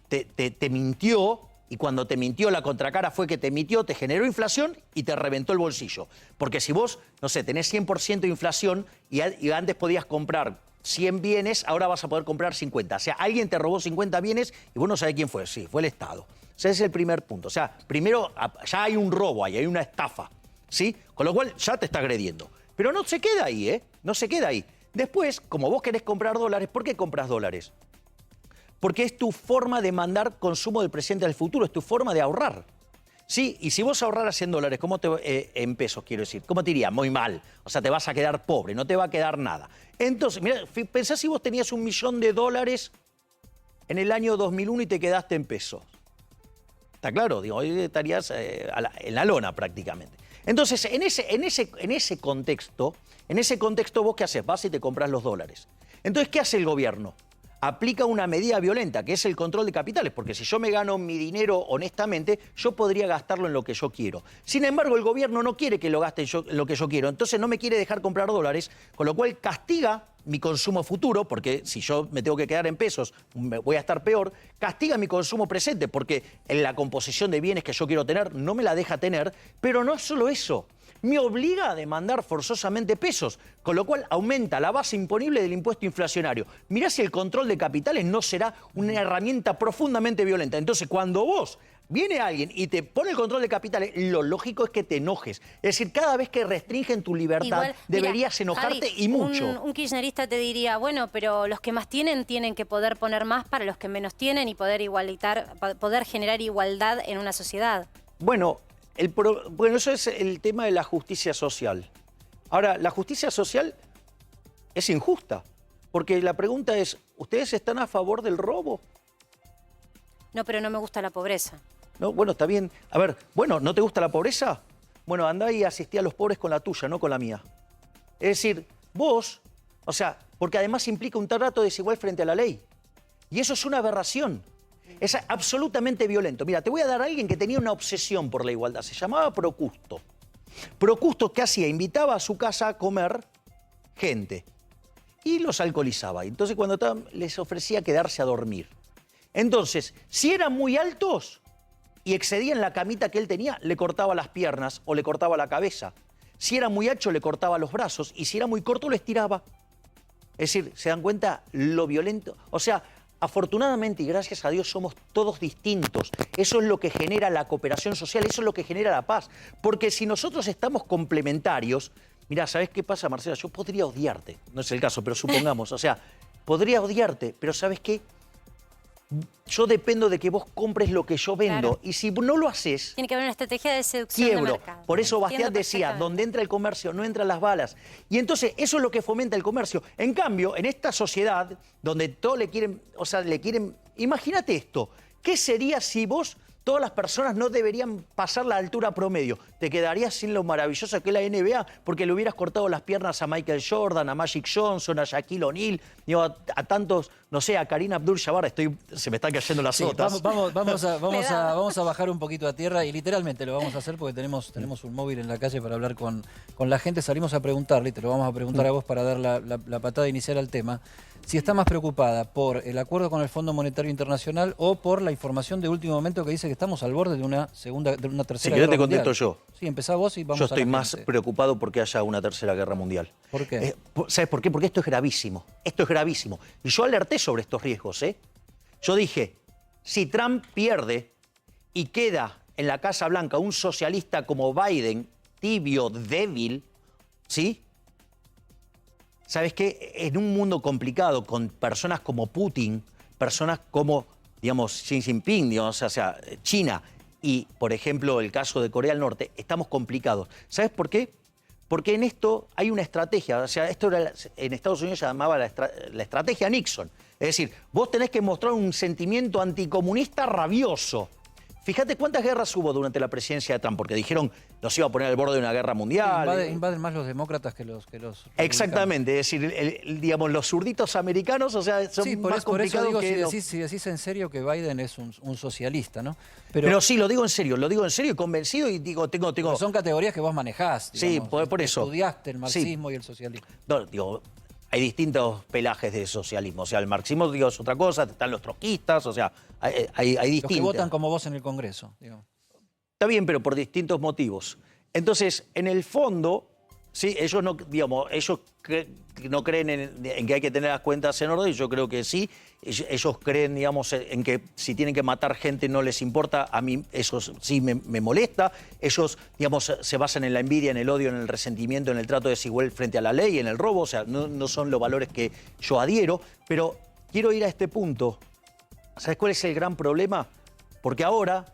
te mintió, y cuando te mintió la contracara fue que te mintió, te generó inflación y te reventó el bolsillo. Porque si vos, no sé, tenés 100% de inflación y antes podías comprar 100 bienes, ahora vas a poder comprar 50. O sea, alguien te robó 50 bienes y vos no sabés quién fue. Sí, fue el Estado. O sea, ese es el primer punto. O sea, primero ya hay un robo ahí, hay una estafa, ¿sí? Con lo cual ya te está agrediendo. Pero no se queda ahí, ¿eh? No se queda ahí. Después, como vos querés comprar dólares, ¿por qué compras dólares? Porque es tu forma de mandar consumo del presente al futuro, es tu forma de ahorrar. Sí, y si vos ahorraras en dólares, en pesos quiero decir, ¿cómo te iría? Muy mal. O sea, te vas a quedar pobre, no te va a quedar nada. Entonces, mira, pensá si vos tenías $1.000.000 en el año 2001 y te quedaste en pesos. ¿Está claro? Digo, hoy estarías en la lona prácticamente. Entonces, en ese contexto vos ¿qué haces? Vas y te compras los dólares. Entonces, ¿qué hace el gobierno? Aplica una medida violenta, que es el control de capitales, porque si yo me gano mi dinero honestamente, yo podría gastarlo en lo que yo quiero. Sin embargo, el gobierno no quiere que lo gaste en lo que yo quiero, entonces no me quiere dejar comprar dólares, con lo cual castiga mi consumo futuro, porque si yo me tengo que quedar en pesos, voy a estar peor, castiga mi consumo presente, porque en la composición de bienes que yo quiero tener no me la deja tener, pero no es solo eso. Me obliga a demandar forzosamente pesos, con lo cual aumenta la base imponible del impuesto inflacionario. Mirá si el control de capitales no será una herramienta profundamente violenta. Entonces, cuando viene alguien y te pone el control de capitales, lo lógico es que te enojes. Es decir, cada vez que restringen tu libertad, igual, deberías enojarte, Javi, y mucho. Un kirchnerista te diría, bueno, pero los que más tienen que poder poner más para los que menos tienen y poder generar igualdad en una sociedad. Bueno, eso es el tema de la justicia social. Ahora, la justicia social es injusta, porque la pregunta es, ¿ustedes están a favor del robo? No, pero no me gusta la pobreza. No, bueno, está bien. A ver, bueno, ¿no te gusta la pobreza? Bueno, andá y asistí a los pobres con la tuya, no con la mía. Es decir, vos, o sea, porque además implica un trato desigual frente a la ley. Y eso es una aberración. Es absolutamente violento. Mira, te voy a dar a alguien que tenía una obsesión por la igualdad. Se llamaba Procusto. Procusto, ¿qué hacía? Invitaba a su casa a comer gente y los alcoholizaba. Entonces, cuando les ofrecía quedarse a dormir. Entonces, si eran muy altos y excedían la camita que él tenía, le cortaba las piernas o le cortaba la cabeza. Si era muy ancho, le cortaba los brazos. Y si era muy corto, lo estiraba. Es decir, ¿se dan cuenta lo violento? O sea, afortunadamente y gracias a Dios somos todos distintos. Eso es lo que genera la cooperación social, eso es lo que genera la paz. Porque si nosotros estamos complementarios, mirá, ¿sabés qué pasa, Marcela? Yo podría odiarte, no es el caso, pero supongamos, o sea, podría odiarte, pero ¿sabes qué? Yo dependo de que vos compres lo que yo vendo. Claro. Y si no lo haces... Tiene que haber una estrategia de seducción de mercado. Por eso Bastiat decía, donde entra el comercio no entran las balas. Y entonces eso es lo que fomenta el comercio. En cambio, en esta sociedad donde todos le quieren... Imagínate esto. ¿Qué sería si vos... Todas las personas no deberían pasar la altura promedio? Te quedarías sin lo maravillosa que es la NBA porque le hubieras cortado las piernas a Michael Jordan, a Magic Johnson, a Shaquille O'Neal, a tantos, no sé, a Kareem Abdul-Jabbar. Se me están cayendo las otras. Vamos a bajar un poquito a tierra y literalmente lo vamos a hacer porque tenemos un móvil en la calle para hablar con la gente. Salimos a preguntarle, y te lo vamos a preguntar a vos para dar la patada inicial al tema, si está más preocupada por el acuerdo con el Fondo Monetario Internacional o por la información de último momento que dice que estamos al borde de una tercera guerra mundial. Si querés te contesto yo. Sí, empezá vos y vamos Yo a la estoy más gente. preocupado porque haya una tercera guerra mundial. ¿Por qué? ¿Sabes por qué? Porque esto es gravísimo. Esto es gravísimo. Y yo alerté sobre estos riesgos, ¿eh? Yo dije, Si Trump pierde y queda en la Casa Blanca un socialista como Biden, tibio, débil, ¿sí? ¿Sabes qué? En un mundo complicado, con personas como Putin, personas como, digamos, Xi Jinping, digamos, o sea, China y, por ejemplo, el caso de Corea del Norte, estamos complicados. ¿Sabes por qué? Porque en esto hay una estrategia, o sea, esto era, en Estados Unidos se llamaba la estrategia Nixon. Es decir, vos tenés que mostrar un sentimiento anticomunista rabioso. Fíjate cuántas guerras hubo durante la presidencia de Trump, porque dijeron nos iba a poner al borde de una guerra mundial. Invaden más los demócratas que los Exactamente, es decir, digamos, los zurditos americanos, o sea, son más complicados digo, que... si decís en serio que Biden es un socialista, ¿no? Pero sí, lo digo en serio y convencido y digo, tengo... Pero son categorías que vos manejás, digamos, sí, por eso. Estudiaste el marxismo y el socialismo. No, digo, hay distintos pelajes de socialismo. O sea, el marxismo, digo, es otra cosa, están los trotskistas, o sea, hay distintos. Los que votan como vos en el Congreso, digamos. Está bien, pero por distintos motivos. Entonces, en el fondo, sí, ellos no, digamos, no creen en que hay que tener las cuentas en orden, yo creo que sí. Ellos creen, digamos, en que si tienen que matar gente no les importa. A mí eso sí me molesta. Ellos, digamos, se basan en la envidia, en el odio, en el resentimiento, en el trato desigual frente a la ley, en el robo. O sea, no son los valores que yo adhiero. Pero quiero ir a este punto. ¿Sabes cuál es el gran problema? Porque ahora,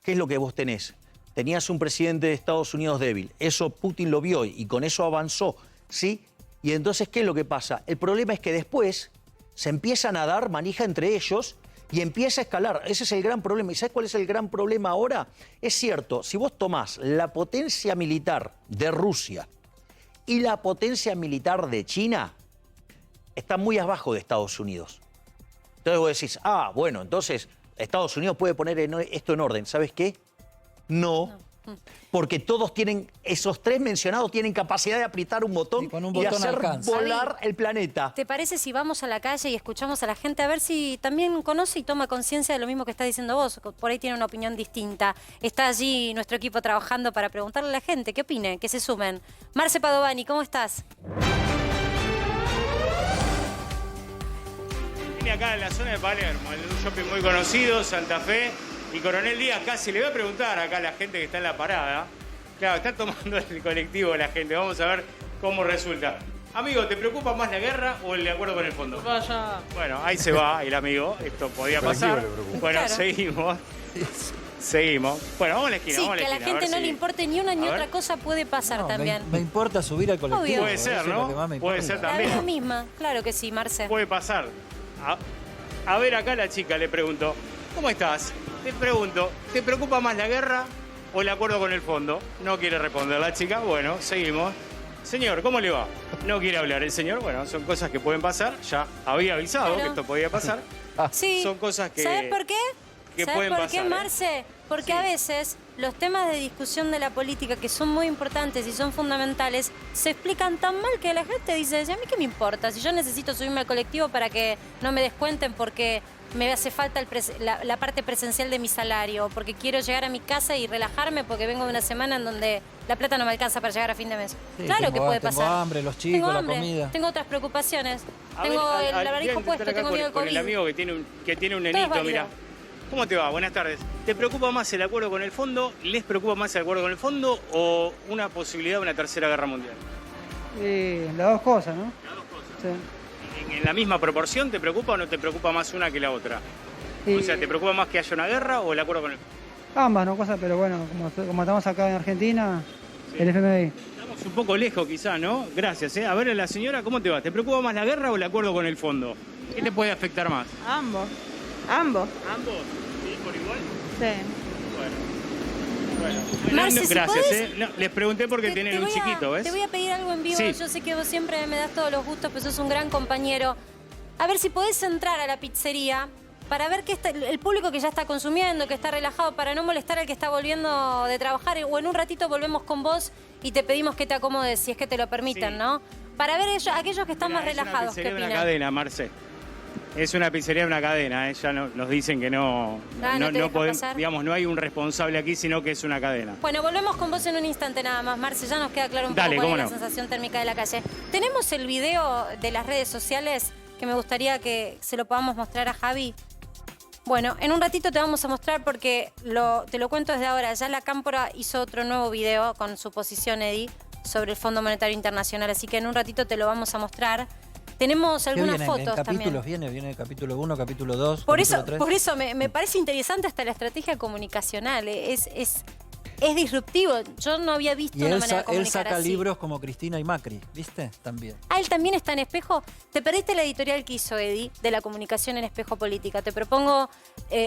¿qué es lo que vos tenés? Tenías un presidente de Estados Unidos débil. Eso Putin lo vio y con eso avanzó, ¿sí? Y entonces, ¿qué es lo que pasa? El problema es que después se empiezan a dar manija entre ellos y empieza a escalar. Ese es el gran problema. ¿Y sabes cuál es el gran problema ahora? Es cierto, si vos tomás la potencia militar de Rusia y la potencia militar de China, está muy abajo de Estados Unidos. Entonces vos decís, bueno, entonces Estados Unidos puede poner esto en orden. ¿Sabes qué? No. Porque todos tienen, esos tres mencionados tienen capacidad de apretar un botón y hacer alcanza. volar el planeta. ¿Te parece si vamos a la calle y escuchamos a la gente a ver si también conoce y toma conciencia de lo mismo que está diciendo vos? Por ahí tiene una opinión distinta. Está allí nuestro equipo trabajando para preguntarle a la gente qué opine, que se sumen. Marce Padovani, ¿cómo estás? Vine acá en la zona de Palermo, en un shopping muy conocido, Santa Fe y Coronel Díaz casi. Le voy a preguntar acá a la gente que está en la parada. Claro, está tomando el colectivo la gente. Vamos a ver cómo resulta. Amigo, ¿te preocupa más la guerra o el de acuerdo con el fondo? Vaya. Bueno, ahí se va el amigo. Esto podía pasar. Bueno, Claro. seguimos. Seguimos. Bueno, vamos a la esquina. Sí, vamos que a la esquina, gente ver no si- le importe ni una ni A ver. otra cosa puede pasar No, también. me importa subir al colectivo. Obvio. Puede eso ser, es lo ¿no? que más me Puede importa. ser La también. vida misma, claro que sí, Marce. Puede pasar. A ver, acá la chica le pregunto, ¿cómo estás? Te pregunto, ¿te preocupa más la guerra o el acuerdo con el fondo? No quiere responder la chica. Bueno, seguimos. Señor, ¿cómo le va? No quiere hablar el señor. Bueno, son cosas que pueden pasar. Ya había avisado Claro. que esto podía pasar. Sí. Son cosas que... ¿Sabes por qué? que ¿Sabes pueden por pasar, qué, ¿eh? Marce? Porque Sí. a veces los temas de discusión de la política, que son muy importantes y son fundamentales, se explican tan mal que la gente dice, ¿a mí qué me importa? Si yo necesito subirme al colectivo para que no me descuenten porque me hace falta la parte presencial de mi salario, porque quiero llegar a mi casa y relajarme porque vengo de una semana en donde la plata no me alcanza para llegar a fin de mes. Sí, claro tengo- que puede tengo pasar. hambre, los chicos, Tengo la hambre, comida. tengo otras preocupaciones. A Tengo ver, el voy a barbijo intentar puesto, acá tengo miedo al con el COVID. amigo que tiene un Todo es nenito, válido. mira. ¿Cómo te va? Buenas tardes. ¿Te preocupa más el acuerdo con el fondo? ¿Les preocupa más el acuerdo con el fondo o una posibilidad de una tercera guerra mundial? Las dos cosas, ¿no? Las dos cosas. Sí. ¿En la misma proporción te preocupa o no te preocupa más una que la otra? Y O sea, ¿te preocupa más que haya una guerra o el acuerdo con el fondo? ambas, ¿no? Cosas, pero bueno, como estamos acá en Argentina, el FMI. Estamos un poco lejos quizá, ¿no? Gracias, ¿eh? A ver, la señora, ¿cómo te va? ¿Te preocupa más la guerra o el acuerdo con el fondo? ¿Qué te puede afectar más? Ambos. ¿Ambos? ¿Sí? ¿Por igual? Sí. Bueno. Marce, si gracias, podés- ¿eh? No, les pregunté porque Te tienen un voy a- chiquito, ¿ves? Te voy a pedir algo en vivo. Sí. Yo sé que vos siempre me das todos los gustos, pero sos un gran compañero. A ver si podés entrar a la pizzería para ver que el público que ya está consumiendo, que está relajado, para no molestar al que está volviendo de trabajar. O en un ratito volvemos con vos y te pedimos que te acomodes, si es que te lo permiten, Sí. ¿no? Para ver aquellos que están Mira, más relajados. ¿Qué Es una pizzería de una opinan? cadena, Marce. Es una pizzería de una cadena, ¿eh? Ya nos dicen que no, ¿no te dejan podemos, pasar? digamos, no hay un responsable aquí, sino que es una cadena. Bueno, volvemos con vos en un instante nada más, Marce. Ya nos queda claro un Dale, poco cuál cómo es la no. sensación térmica de la calle. Tenemos el video de las redes sociales que me gustaría que se lo podamos mostrar a Javi. Bueno, en un ratito te vamos a mostrar porque te lo cuento desde ahora. Ya la Cámpora hizo otro nuevo video con su posición, Eddie, sobre el Fondo Monetario Internacional. Así que en un ratito te lo vamos a mostrar. Tenemos algunas ¿Qué viene? fotos ¿En capítulos también. viene capítulo 1, capítulo 2, Por capítulo eso, 3? por eso me parece interesante hasta la estrategia comunicacional. Es disruptivo. Yo no había visto Y una él, manera de él comunicar saca así. libros como Cristina y Macri, ¿viste? También. Ah, él también está en Espejo. Te perdiste la editorial que hizo Eddie de la comunicación en Espejo Política. Te propongo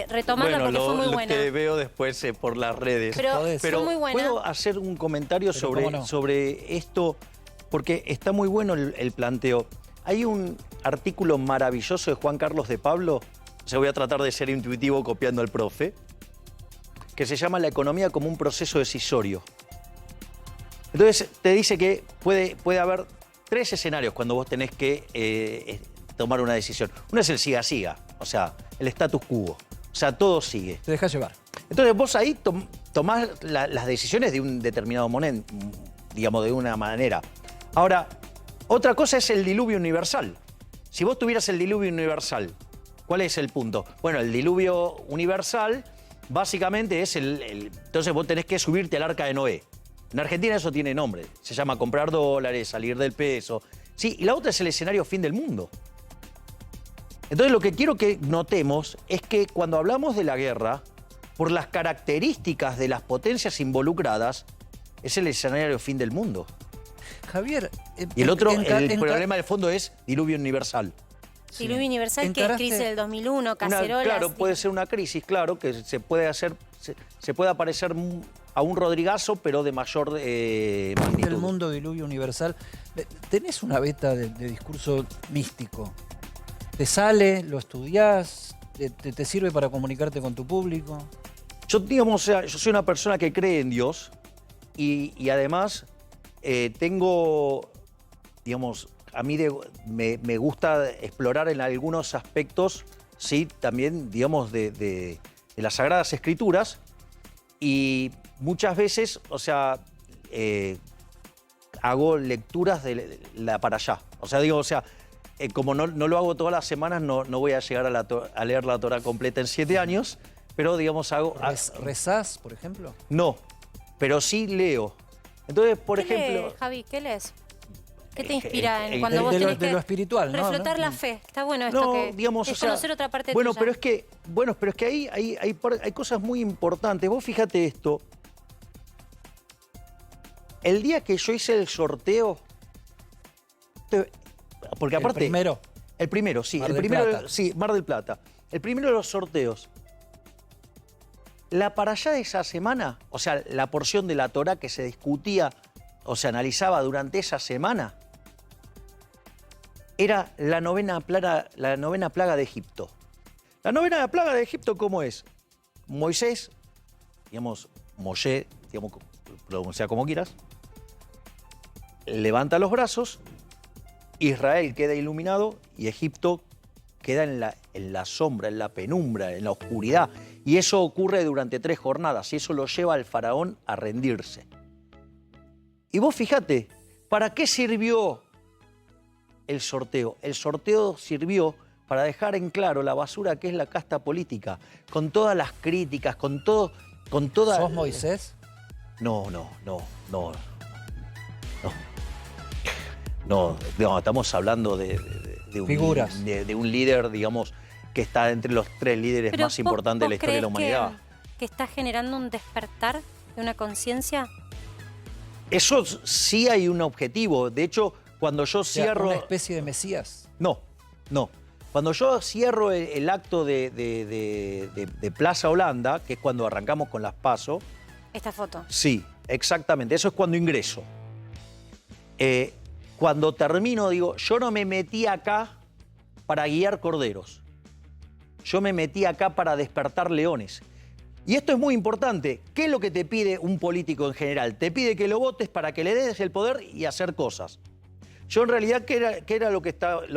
retomarla porque fue muy buena. Te veo después por las redes. Pero Podés. fue muy buena. ¿puedo hacer un comentario Pero cómo no. sobre esto? Porque está muy bueno el planteo. Hay un artículo maravilloso de Juan Carlos de Pablo, o sea, voy a tratar de ser intuitivo copiando al profe, que se llama La economía como un proceso decisorio. Entonces, te dice que puede haber 3 escenarios cuando vos tenés que tomar una decisión. Uno es el siga-siga, o sea, el status quo, o sea, todo sigue. Te dejas llevar. Entonces vos ahí tomás las decisiones de un determinado momento, digamos, de una manera. Ahora, otra cosa es el diluvio universal. Si vos tuvieras el diluvio universal, ¿cuál es el punto? Bueno, el diluvio universal básicamente es entonces vos tenés que subirte al arca de Noé. En Argentina eso tiene nombre. Se llama comprar dólares, salir del peso. Sí, y la otra es el escenario fin del mundo. Entonces lo que quiero que notemos es que cuando hablamos de la guerra, por las características de las potencias involucradas, es el escenario fin del mundo. Javier... Y el otro, el problema del fondo es diluvio universal. Diluvio Universal, que es Encaraste- crisis del 2001, cacerolas. Claro, puede ser una crisis, claro, que se puede parecer a un Rodrigazo, pero de mayor magnitud. El mundo, diluvio universal. ¿Tenés una beta de discurso místico? ¿Te sale? ¿Lo estudiás? ¿Te sirve para comunicarte con tu público? Yo, digamos, o sea, yo soy una persona que cree en Dios y además tengo, digamos, a mí me gusta explorar en algunos aspectos, sí, también, digamos, de las Sagradas Escrituras y muchas veces, o sea, hago lecturas de la para allá. O sea, digo, o sea, como no lo hago todas las semanas, no voy a llegar a leer la Torah completa en 7 años, pero, digamos, hago... ¿Rezás, por ejemplo? No, pero sí leo. Entonces, por ¿Qué ejemplo... lees, Javi? ¿Qué lees? ¿Qué te inspira cuando de vos lo- tenés de que lo espiritual, ¿no? reflotar ¿No? la fe? Está bueno esto No, que digamos, es o sea, conocer otra parte bueno, tuya. pero es que ahí hay cosas muy importantes. Vos fíjate esto. El día que yo hice el sorteo, porque aparte... ¿El primero? El primero, sí. Mar El del primero, Plata. sí, Mar del Plata. El primero de los sorteos. La para allá de esa semana, o sea, la porción de la Torá que se discutía o se analizaba durante esa semana, era la novena plaga de Egipto. La novena plaga de Egipto, ¿cómo es? Moisés, digamos, Moshe, digamos, pronuncia como quieras, levanta los brazos, Israel queda iluminado y Egipto queda en la sombra, en la penumbra, en la oscuridad. Y eso ocurre durante 3 jornadas y eso lo lleva al faraón a rendirse. Y vos fíjate, ¿para qué sirvió el sorteo? El sorteo sirvió para dejar en claro la basura que es la casta política, con todas las críticas, con toda... ¿Sos Moisés? No, estamos hablando de Figuras. de un líder, digamos, que está entre los 3 líderes Pero más importantes de la historia de la humanidad. Que está generando un despertar de una conciencia? Eso sí hay un objetivo. De hecho, cuando yo O sea, cierro... una especie de Mesías. No. Cuando yo cierro el acto de Plaza Holanda, que es cuando arrancamos con las PASO, Esta foto. sí, exactamente, eso es cuando ingreso. Cuando termino, digo, yo no me metí acá para guiar corderos. Yo me metí acá para despertar leones. Y esto es muy importante. ¿Qué es lo que te pide un político en general? Te pide que lo votes para que le des el poder y hacer cosas. Yo en realidad, ¿qué era lo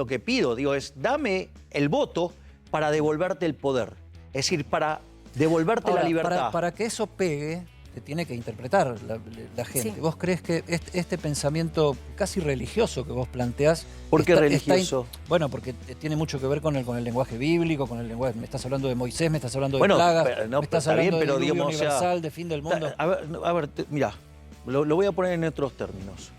que pido? Digo, es dame el voto para devolverte el poder. Es decir, para devolverte Ahora, la libertad. Para que eso pegue, que tiene que interpretar la gente. Sí. ¿Vos crees que este pensamiento casi religioso que vos planteás... ¿Por qué religioso? Bueno, porque tiene mucho que ver con el lenguaje bíblico, con el lenguaje... Me estás hablando de Moisés, me estás hablando de Bueno, plagas, pero no, me estás está bien, hablando pero de diluvio digamos, o sea, universal, de fin del mundo. A ver, mirá, lo voy a poner en otros términos.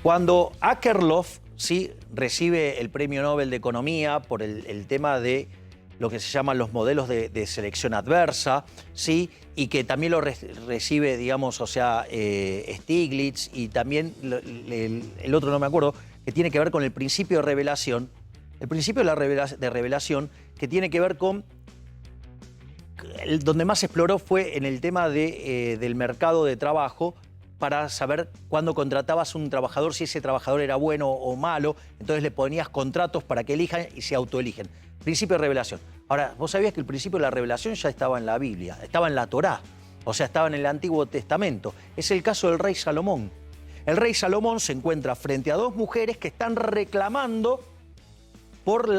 Cuando Akerlof, sí, recibe el Premio Nobel de Economía por el tema de lo que se llaman los modelos de selección adversa, ¿sí? Y que también lo recibe, digamos, o sea, Stiglitz, y también el otro no me acuerdo, que tiene que ver con el principio de revelación. El principio de revelación que tiene que ver con... donde más exploró fue en el tema del mercado de trabajo, para saber cuándo contratabas un trabajador, si ese trabajador era bueno o malo. Entonces le ponías contratos para que elijan y se autoeligen. Principio de revelación. Ahora, vos sabías que el principio de la revelación ya estaba en la Biblia, estaba en la Torá, o sea, estaba en el Antiguo Testamento. Es el caso del rey Salomón. El rey Salomón se encuentra frente a dos mujeres que están reclamando por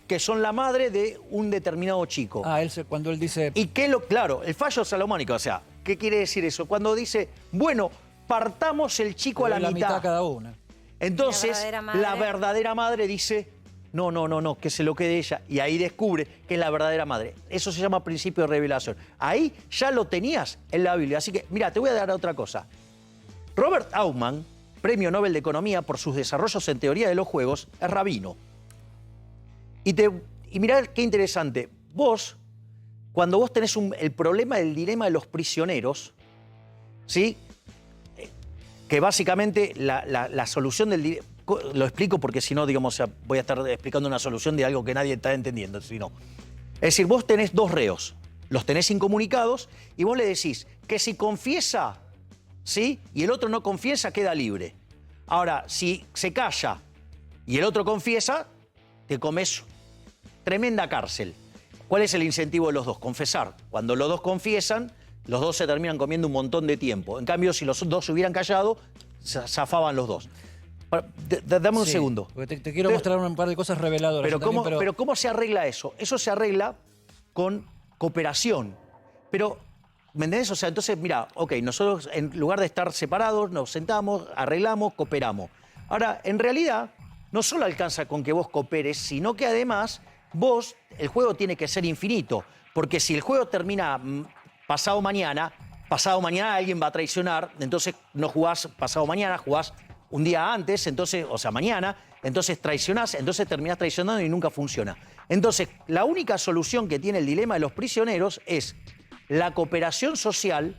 que son la madre de un determinado chico. Cuando él dice... Y claro, el fallo salomónico, o sea, ¿qué quiere decir eso? Cuando dice, bueno, partamos el chico a la mitad cada una. Entonces, la verdadera madre dice, no, que se lo quede ella. Y ahí descubre que es la verdadera madre. Eso se llama principio de revelación. Ahí ya lo tenías en la Biblia. Así que, mira, te voy a dar otra cosa. Robert Aumann, Premio Nobel de Economía por sus desarrollos en teoría de los juegos, es rabino. Y mirá qué interesante. Vos, cuando vos tenés el problema del dilema de los prisioneros, ¿sí? Que básicamente la solución del dilema... Lo explico porque si no, digamos, voy a estar explicando una solución de algo que nadie está entendiendo. Si no. Es decir, vos tenés dos reos, los tenés incomunicados y vos le decís que si confiesa, ¿sí? Y el otro no confiesa, queda libre. Ahora, si se calla y el otro confiesa, te comes tremenda cárcel. ¿Cuál es el incentivo de los dos? Confesar. Cuando los dos confiesan, los dos se terminan comiendo un montón de tiempo. En cambio, si los dos se hubieran callado, zafaban los dos. Dame un segundo. Te quiero mostrar un par de cosas reveladoras. Pero ¿cómo se arregla eso? Eso se arregla con cooperación. Pero, ¿me entendés? O sea, entonces, mira, ok, nosotros en lugar de estar separados, nos sentamos, arreglamos, cooperamos. Ahora, en realidad, no solo alcanza con que vos cooperes, sino que además el juego tiene que ser infinito. Porque si el juego termina pasado mañana alguien va a traicionar, entonces no jugás pasado mañana, jugás un día antes, entonces, o sea, mañana, entonces traicionás, entonces terminás traicionando y nunca funciona. Entonces, la única solución que tiene el dilema de los prisioneros es la cooperación social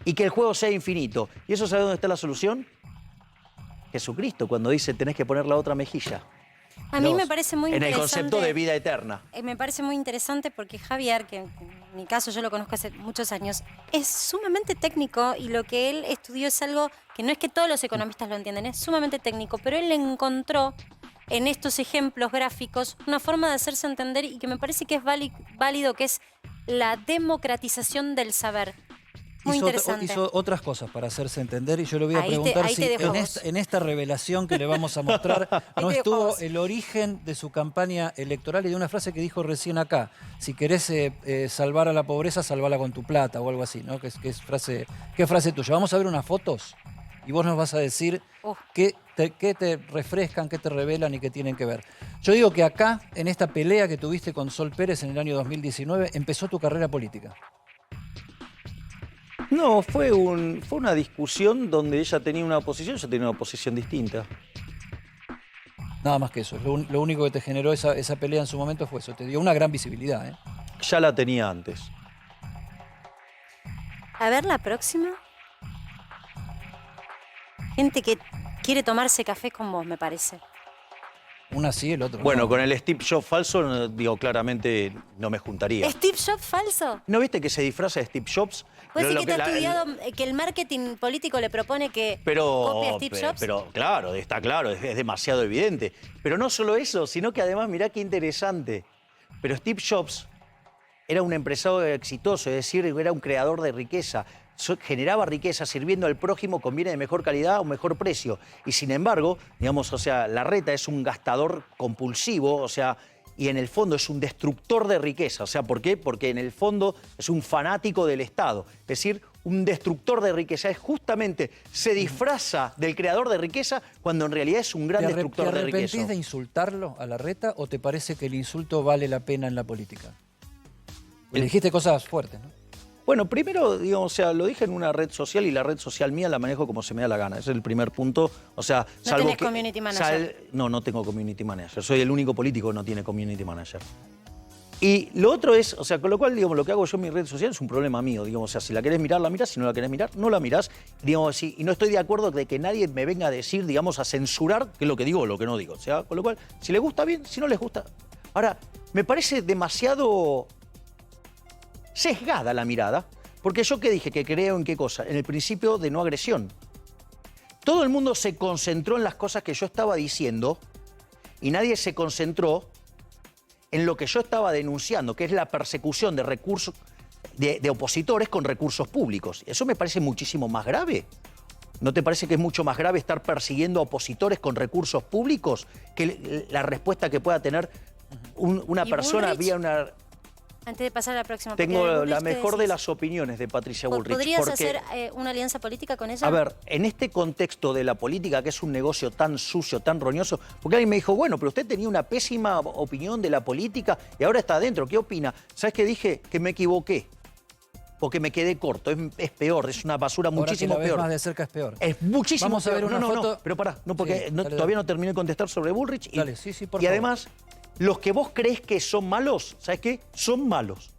y que el juego sea infinito. ¿Y eso sabe dónde está la solución? Jesucristo, cuando dice tenés que poner la otra mejilla. A mí me parece muy interesante. En el concepto de vida eterna. Me parece muy interesante porque Javier, que en mi caso yo lo conozco hace muchos años, es sumamente técnico y lo que él estudió es algo que no es que todos los economistas lo entienden, es sumamente técnico, pero él encontró en estos ejemplos gráficos una forma de hacerse entender y que me parece que es válido, que es la democratización del saber. Muy interesante. Hizo otras cosas para hacerse entender y yo le voy a preguntar si en esta revelación que le vamos a mostrar no estuvo el origen de su campaña electoral y de una frase que dijo recién acá. Si querés salvar a la pobreza, salvala con tu plata o algo así, ¿no? ¿Qué frase tuya? Vamos a ver unas fotos y vos nos vas a decir qué te refrescan, qué te revelan y qué tienen que ver. Yo digo que acá, en esta pelea que tuviste con Sol Pérez en el año 2019, empezó tu carrera política. No, fue una discusión donde ella tenía una posición, yo tenía una posición distinta. Nada más que eso. Lo único que te generó esa pelea en su momento fue eso. Te dio una gran visibilidad, ¿eh? Ya la tenía antes. A ver, la próxima. Gente que quiere tomarse café con vos, me parece. Una sí, el otro no. Bueno, con el Steve Jobs falso, digo, claramente no me juntaría. ¿Steve Jobs falso? ¿No viste que se disfraza de Steve Jobs? ¿Puede decir que te ha estudiado que el marketing político le propone que copie a Steve Jobs? Pero claro, está claro, es demasiado evidente. Pero no solo eso, sino que además, mirá qué interesante. Pero Steve Jobs era un empresario exitoso, es decir, era un creador de riqueza. Generaba riqueza sirviendo al prójimo con bienes de mejor calidad o mejor precio. Y sin embargo, digamos, o sea, Larreta es un gastador compulsivo, o sea, y en el fondo es un destructor de riqueza. O sea, ¿por qué? Porque en el fondo es un fanático del Estado. Es decir, un destructor de riqueza. Es justamente, se disfraza del creador de riqueza cuando en realidad es un gran destructor de riqueza. ¿Te arrepentís de insultarlo a Larreta o te parece que el insulto vale la pena en la política? Le dijiste cosas fuertes, ¿no? Bueno, primero, digamos, o sea, lo dije en una red social y la red social mía la manejo como se me da la gana. Ese es el primer punto. O sea, ¿No salvo tenés que, community manager? no tengo community manager. Soy el único político que no tiene community manager. Y lo otro es, o sea, con lo cual, digamos, lo que hago yo en mi red social es un problema mío. Digamos, o sea, si la querés mirar, la mirás. Si no la querés mirar, no la mirás. Digamos así. Y no estoy de acuerdo de que nadie me venga a decir, digamos, a censurar qué es lo que digo o lo que no digo. O sea, con lo cual, si les gusta bien, si no les gusta. Ahora, me parece demasiado sesgada la mirada. Porque yo, ¿qué dije? Que creo en qué cosa. En el principio de no agresión. Todo el mundo se concentró en las cosas que yo estaba diciendo y nadie se concentró en lo que yo estaba denunciando, que es la persecución de recursos de opositores con recursos públicos. Eso me parece muchísimo más grave. ¿No te parece que es mucho más grave estar persiguiendo a opositores con recursos públicos que la respuesta que pueda tener una ¿Y persona Bullrich? vía una... Antes de pasar a la próxima. porque Tengo Bullrich, la ¿qué mejor de decís? las opiniones de Patricia Bullrich. ¿Podrías porque, hacer una alianza política con ella? a ver, en este contexto de la política, que es un negocio tan sucio, tan roñoso, porque alguien me dijo, bueno, pero usted tenía una pésima opinión de la política y ahora está adentro, ¿qué opina? ¿Sabes qué dije? Que me equivoqué. Porque me quedé corto, es peor, es una basura muchísimo Ahora que la ves peor. más de cerca es peor. Es muchísimo Vamos a peor. ver una no, foto. pero pará, no, porque Sí, dale, todavía dale. no terminé de contestar sobre Bullrich. Dale, sí, por y favor. además, los que vos crees que son malos, ¿sabes qué? Son malos.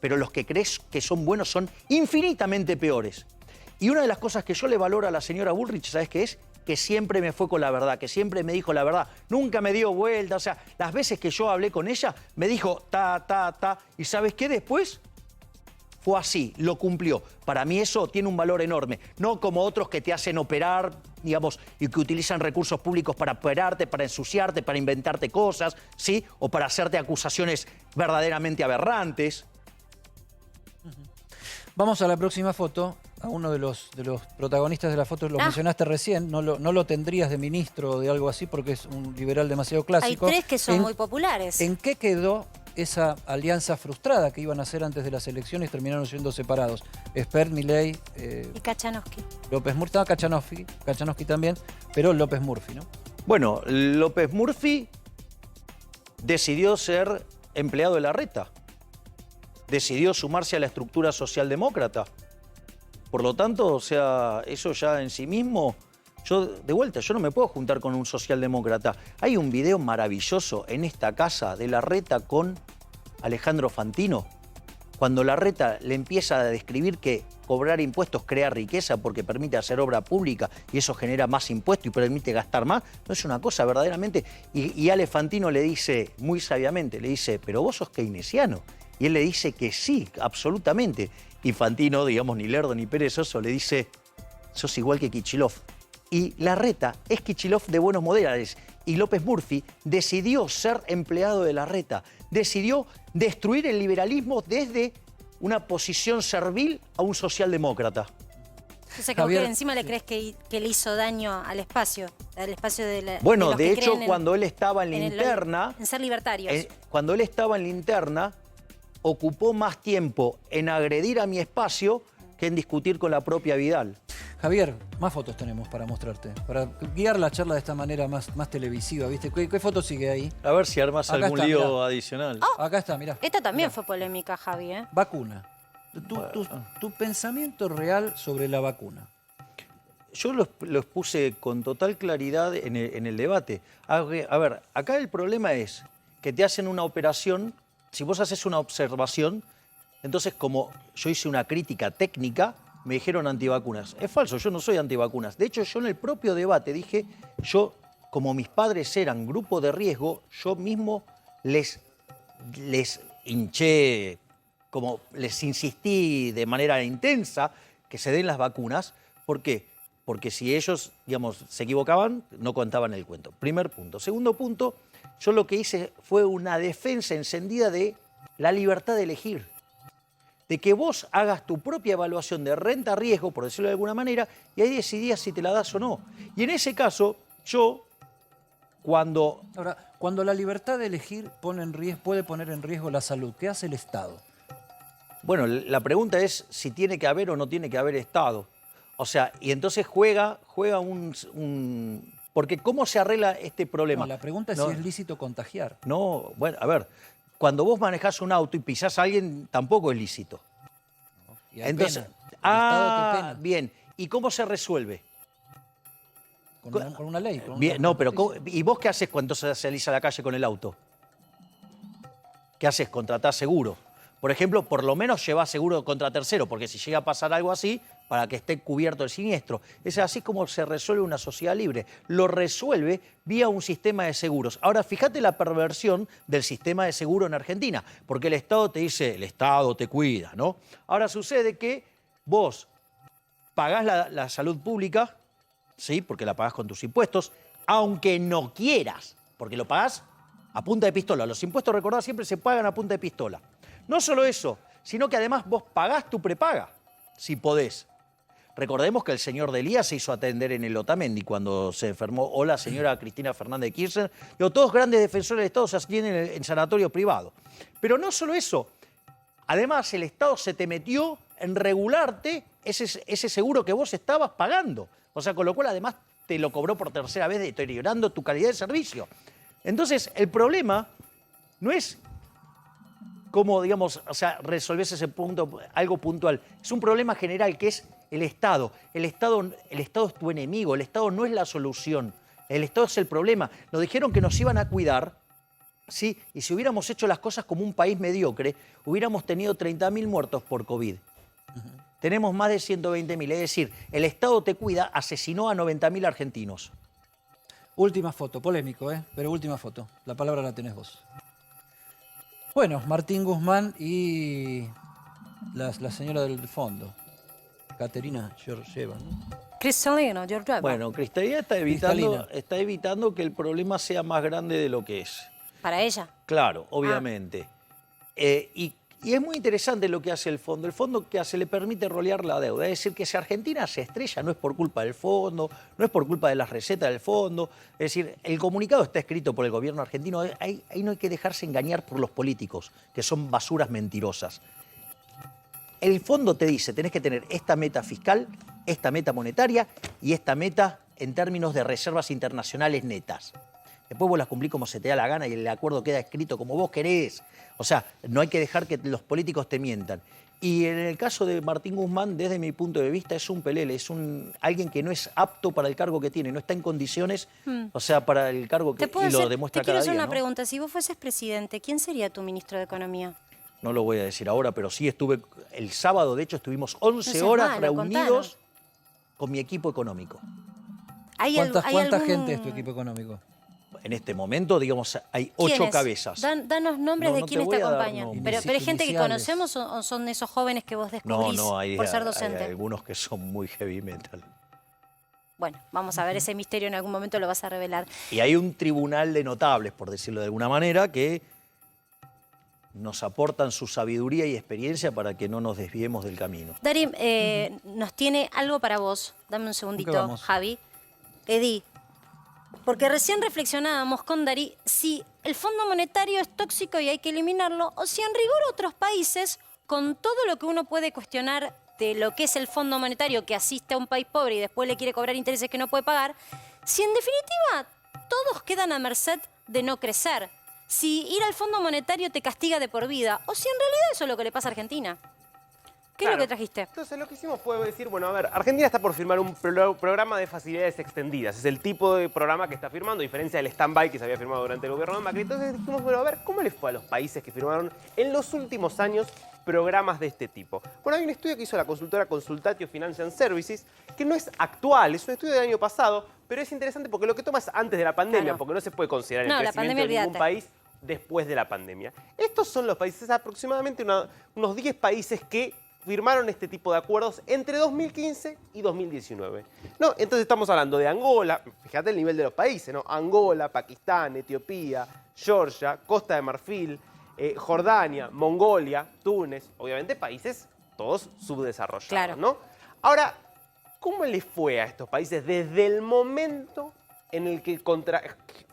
Pero los que crees que son buenos son infinitamente peores. Y una de las cosas que yo le valoro a la señora Bullrich, ¿sabes qué es? Que siempre me fue con la verdad, que siempre me dijo la verdad. Nunca me dio vuelta. O sea, las veces que yo hablé con ella, me dijo ta. ¿Y sabes qué después? Fue así, lo cumplió. Para mí eso tiene un valor enorme. No como otros que te hacen operar, digamos, y que utilizan recursos públicos para operarte, para ensuciarte, para inventarte cosas, ¿sí? O para hacerte acusaciones verdaderamente aberrantes. Vamos a la próxima foto, a uno de los protagonistas de la foto, lo mencionaste recién, no lo tendrías de ministro o de algo así porque es un liberal demasiado Hay clásico. tres que son muy populares. ¿En qué quedó esa alianza frustrada que iban a hacer antes de las elecciones y terminaron siendo separados? Espert, Milei, Y Kachanowski. López Murphy, Kachanowski también, pero López Murphy, ¿no? Bueno, López Murphy decidió ser empleado de Larreta. Decidió sumarse a la estructura socialdemócrata. Por lo tanto, o sea, eso ya en sí mismo, yo no me puedo juntar con un socialdemócrata. Hay un video maravilloso en esta casa de Larreta con Alejandro Fantino, cuando Larreta le empieza a describir que cobrar impuestos crea riqueza porque permite hacer obra pública y eso genera más impuestos y permite gastar más. No es una cosa verdaderamente. Y Ale Fantino le dice, muy sabiamente, le dice, pero vos sos keynesiano. Y él le dice que sí, absolutamente. Y Fantino, digamos, ni lerdo ni perezoso, le dice, sos igual que Kicillof. Y Larreta es Kicillof de buenos modales. Y López Murphy decidió ser empleado de Larreta. Decidió destruir el liberalismo desde una posición servil a un socialdemócrata. O sea, que Javier, vos encima le crees que le hizo daño al espacio de la. Bueno, los de que hecho, creen cuando él estaba en la en interna, en ser libertarios. cuando él estaba en la interna, ocupó más tiempo en agredir a mi espacio que en discutir con la propia Vidal. Javier, más fotos tenemos para mostrarte, para guiar la charla de esta manera más televisiva, ¿viste? ¿Qué foto sigue ahí? A ver si armas Acá algún está, lío mirá. adicional. Acá está, mirá. Esta también fue polémica, Javi, ¿eh? Vacuna. Tu pensamiento real sobre la vacuna. Yo lo expuse con total claridad en el debate. A ver, acá el problema es que te hacen una operación, si vos haces una observación, entonces como yo hice una crítica técnica, me dijeron antivacunas. Es falso, yo no soy antivacunas. De hecho, yo en el propio debate dije, yo, como mis padres eran grupo de riesgo, yo mismo les hinché, como les insistí de manera intensa que se den las vacunas. ¿Por qué? Porque si ellos, digamos, se equivocaban, no contaban el cuento. Primer punto. Segundo punto, yo lo que hice fue una defensa encendida de la libertad de elegir. De que vos hagas tu propia evaluación de renta-riesgo, por decirlo de alguna manera, y ahí decidías si te la das o no. Y en ese caso, yo Ahora, cuando la libertad de elegir puede poner en riesgo la salud, ¿qué hace el Estado? Bueno, la pregunta es si tiene que haber o no tiene que haber Estado. O sea, y entonces juega porque ¿cómo se arregla este problema? No, la pregunta es si es lícito contagiar. No, bueno, a ver, cuando vos manejás un auto y pisás a alguien, tampoco es lícito. Y hay Entonces, pena. El Estado te pena. bien. ¿Y cómo se resuelve? Con una ley. Bien, no, pero ¿y vos qué haces cuando salís a la calle con el auto? ¿Qué haces? Contratás seguro. Por ejemplo, por lo menos llevás seguro contra tercero, porque si llega a pasar algo así, para que esté cubierto el siniestro. Es así como se resuelve una sociedad libre. Lo resuelve vía un sistema de seguros. Ahora, fíjate la perversión del sistema de seguro en Argentina, porque el Estado te dice, el Estado te cuida, ¿no? Ahora sucede que vos pagás la salud pública, ¿sí? Porque la pagás con tus impuestos, aunque no quieras, porque lo pagás a punta de pistola. Los impuestos, recordad, siempre se pagan a punta de pistola. No solo eso, sino que además vos pagás tu prepaga, si podés. Recordemos que el señor Delía se hizo atender en el Otamendi cuando se enfermó, o la señora Cristina Fernández de Kirchner, y todos grandes defensores del Estado se atienden en sanatorio privado. Pero no solo eso, además el Estado se te metió en regularte ese seguro que vos estabas pagando. O sea, con lo cual además te lo cobró por tercera vez, deteriorando tu calidad de servicio. Entonces, el problema no es cómo, digamos, o sea, resolvés ese punto, algo puntual. Es un problema general que es el Estado. El Estado es tu enemigo, el Estado no es la solución. El Estado es el problema. Nos dijeron que nos iban a cuidar, ¿sí? Y si hubiéramos hecho las cosas como un país mediocre, hubiéramos tenido 30.000 muertos por COVID. Tenemos más de 120.000. Es decir, el Estado te cuida, asesinó a 90.000 argentinos. Última foto, polémico, pero última foto. La palabra la tenés vos. Bueno, Martín Guzmán y la señora del fondo, Caterina Georgieva, ¿no? Cristalina, Georgieva. Bueno, Cristalina está evitando que el problema sea más grande de lo que es. Para ella. Claro, obviamente. Y es muy interesante lo que hace el fondo. El fondo, ¿qué hace? Le permite rolear la deuda. Es decir, que si Argentina se estrella no es por culpa del fondo, no es por culpa de las recetas del fondo. Es decir, el comunicado está escrito por el gobierno argentino. Ahí no hay que dejarse engañar por los políticos, que son basuras mentirosas. El fondo te dice, tenés que tener esta meta fiscal, esta meta monetaria y esta meta en términos de reservas internacionales netas. Después vos las cumplís como se te da la gana y el acuerdo queda escrito como vos querés. O sea, no hay que dejar que los políticos te mientan. Y en el caso de Martín Guzmán, desde mi punto de vista, es un pelele, es alguien que no es apto para el cargo que tiene, no está en condiciones, o sea, para el cargo que y lo demuestra cada día. Te quiero hacer una ¿no? pregunta. Si vos fueses presidente, ¿quién sería tu ministro de Economía? No lo voy a decir ahora, pero sí estuve, el sábado, de hecho, estuvimos 11 horas reunidos con mi equipo económico. ¿Cuánta gente es tu equipo económico? En este momento, digamos, hay 8 cabezas. Danos nombres de quienes te acompañan. Pero ¿hay gente que conocemos o son esos jóvenes que vos descubrís por ser docente? Hay algunos que son muy heavy metal. Bueno, vamos a ver, ese misterio en algún momento lo vas a revelar. Y hay un tribunal de notables, por decirlo de alguna manera, que nos aportan su sabiduría y experiencia para que no nos desviemos del camino. Darín, nos tiene algo para vos. Dame un segundito, Javi. Edi. Porque recién reflexionábamos con Darí si el Fondo Monetario es tóxico y hay que eliminarlo, o si en rigor otros países, con todo lo que uno puede cuestionar de lo que es el Fondo Monetario, que asiste a un país pobre y después le quiere cobrar intereses que no puede pagar, si en definitiva todos quedan a merced de no crecer, si ir al Fondo Monetario te castiga de por vida, o si en realidad eso es lo que le pasa a Argentina. ¿Qué es lo que trajiste? Entonces lo que hicimos fue decir, bueno, a ver, Argentina está por firmar un programa de facilidades extendidas. Es el tipo de programa que está firmando, a diferencia del stand-by que se había firmado durante el gobierno de Macri. Entonces dijimos, bueno, a ver, ¿cómo les fue a los países que firmaron en los últimos años programas de este tipo? Bueno, hay un estudio que hizo la consultora Consultatio Financial Services, que no es actual, es un estudio del año pasado, pero es interesante porque lo que toma es antes de la pandemia, porque no se puede considerar el crecimiento de ningún país después de la pandemia. Estos son los países, aproximadamente unos 10 países que firmaron este tipo de acuerdos entre 2015 y 2019. ¿No? Entonces estamos hablando de Angola, fíjate el nivel de los países, ¿no? Angola, Pakistán, Etiopía, Georgia, Costa de Marfil, Jordania, Mongolia, Túnez, obviamente países todos subdesarrollados, claro, ¿no? Ahora, ¿cómo les fue a estos países desde el momento en el que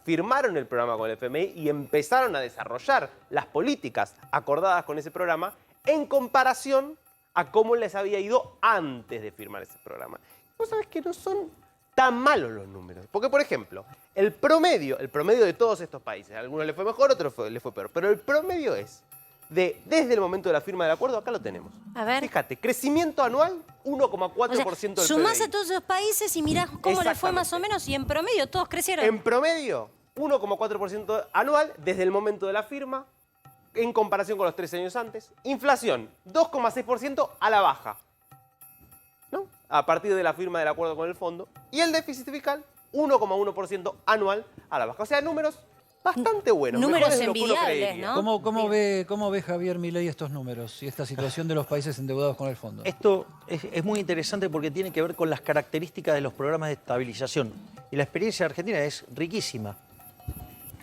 firmaron el programa con el FMI y empezaron a desarrollar las políticas acordadas con ese programa en comparación a cómo les había ido antes de firmar ese programa. Vos sabés que no son tan malos los números. Porque, por ejemplo, el promedio de todos estos países, a algunos les fue mejor, a otros les fue peor, pero el promedio es desde el momento de la firma del acuerdo, acá lo tenemos. A ver. Fíjate, crecimiento anual 1,4% del sumás PBI. a todos esos países y mirás cómo le fue más o menos y en promedio todos crecieron. En promedio, 1,4% anual desde el momento de la firma en comparación con los 3 años antes. Inflación, 2,6% a la baja, ¿no? A partir de la firma del acuerdo con el fondo. Y el déficit fiscal, 1,1% anual a la baja. O sea, números bastante buenos. Números mejores de lo que uno envidiables, creería. ¿no? ¿Cómo ve Javier Milei estos números y esta situación de los países endeudados con el fondo? Esto es muy interesante porque tiene que ver con las características de los programas de estabilización. Y la experiencia de Argentina es riquísima.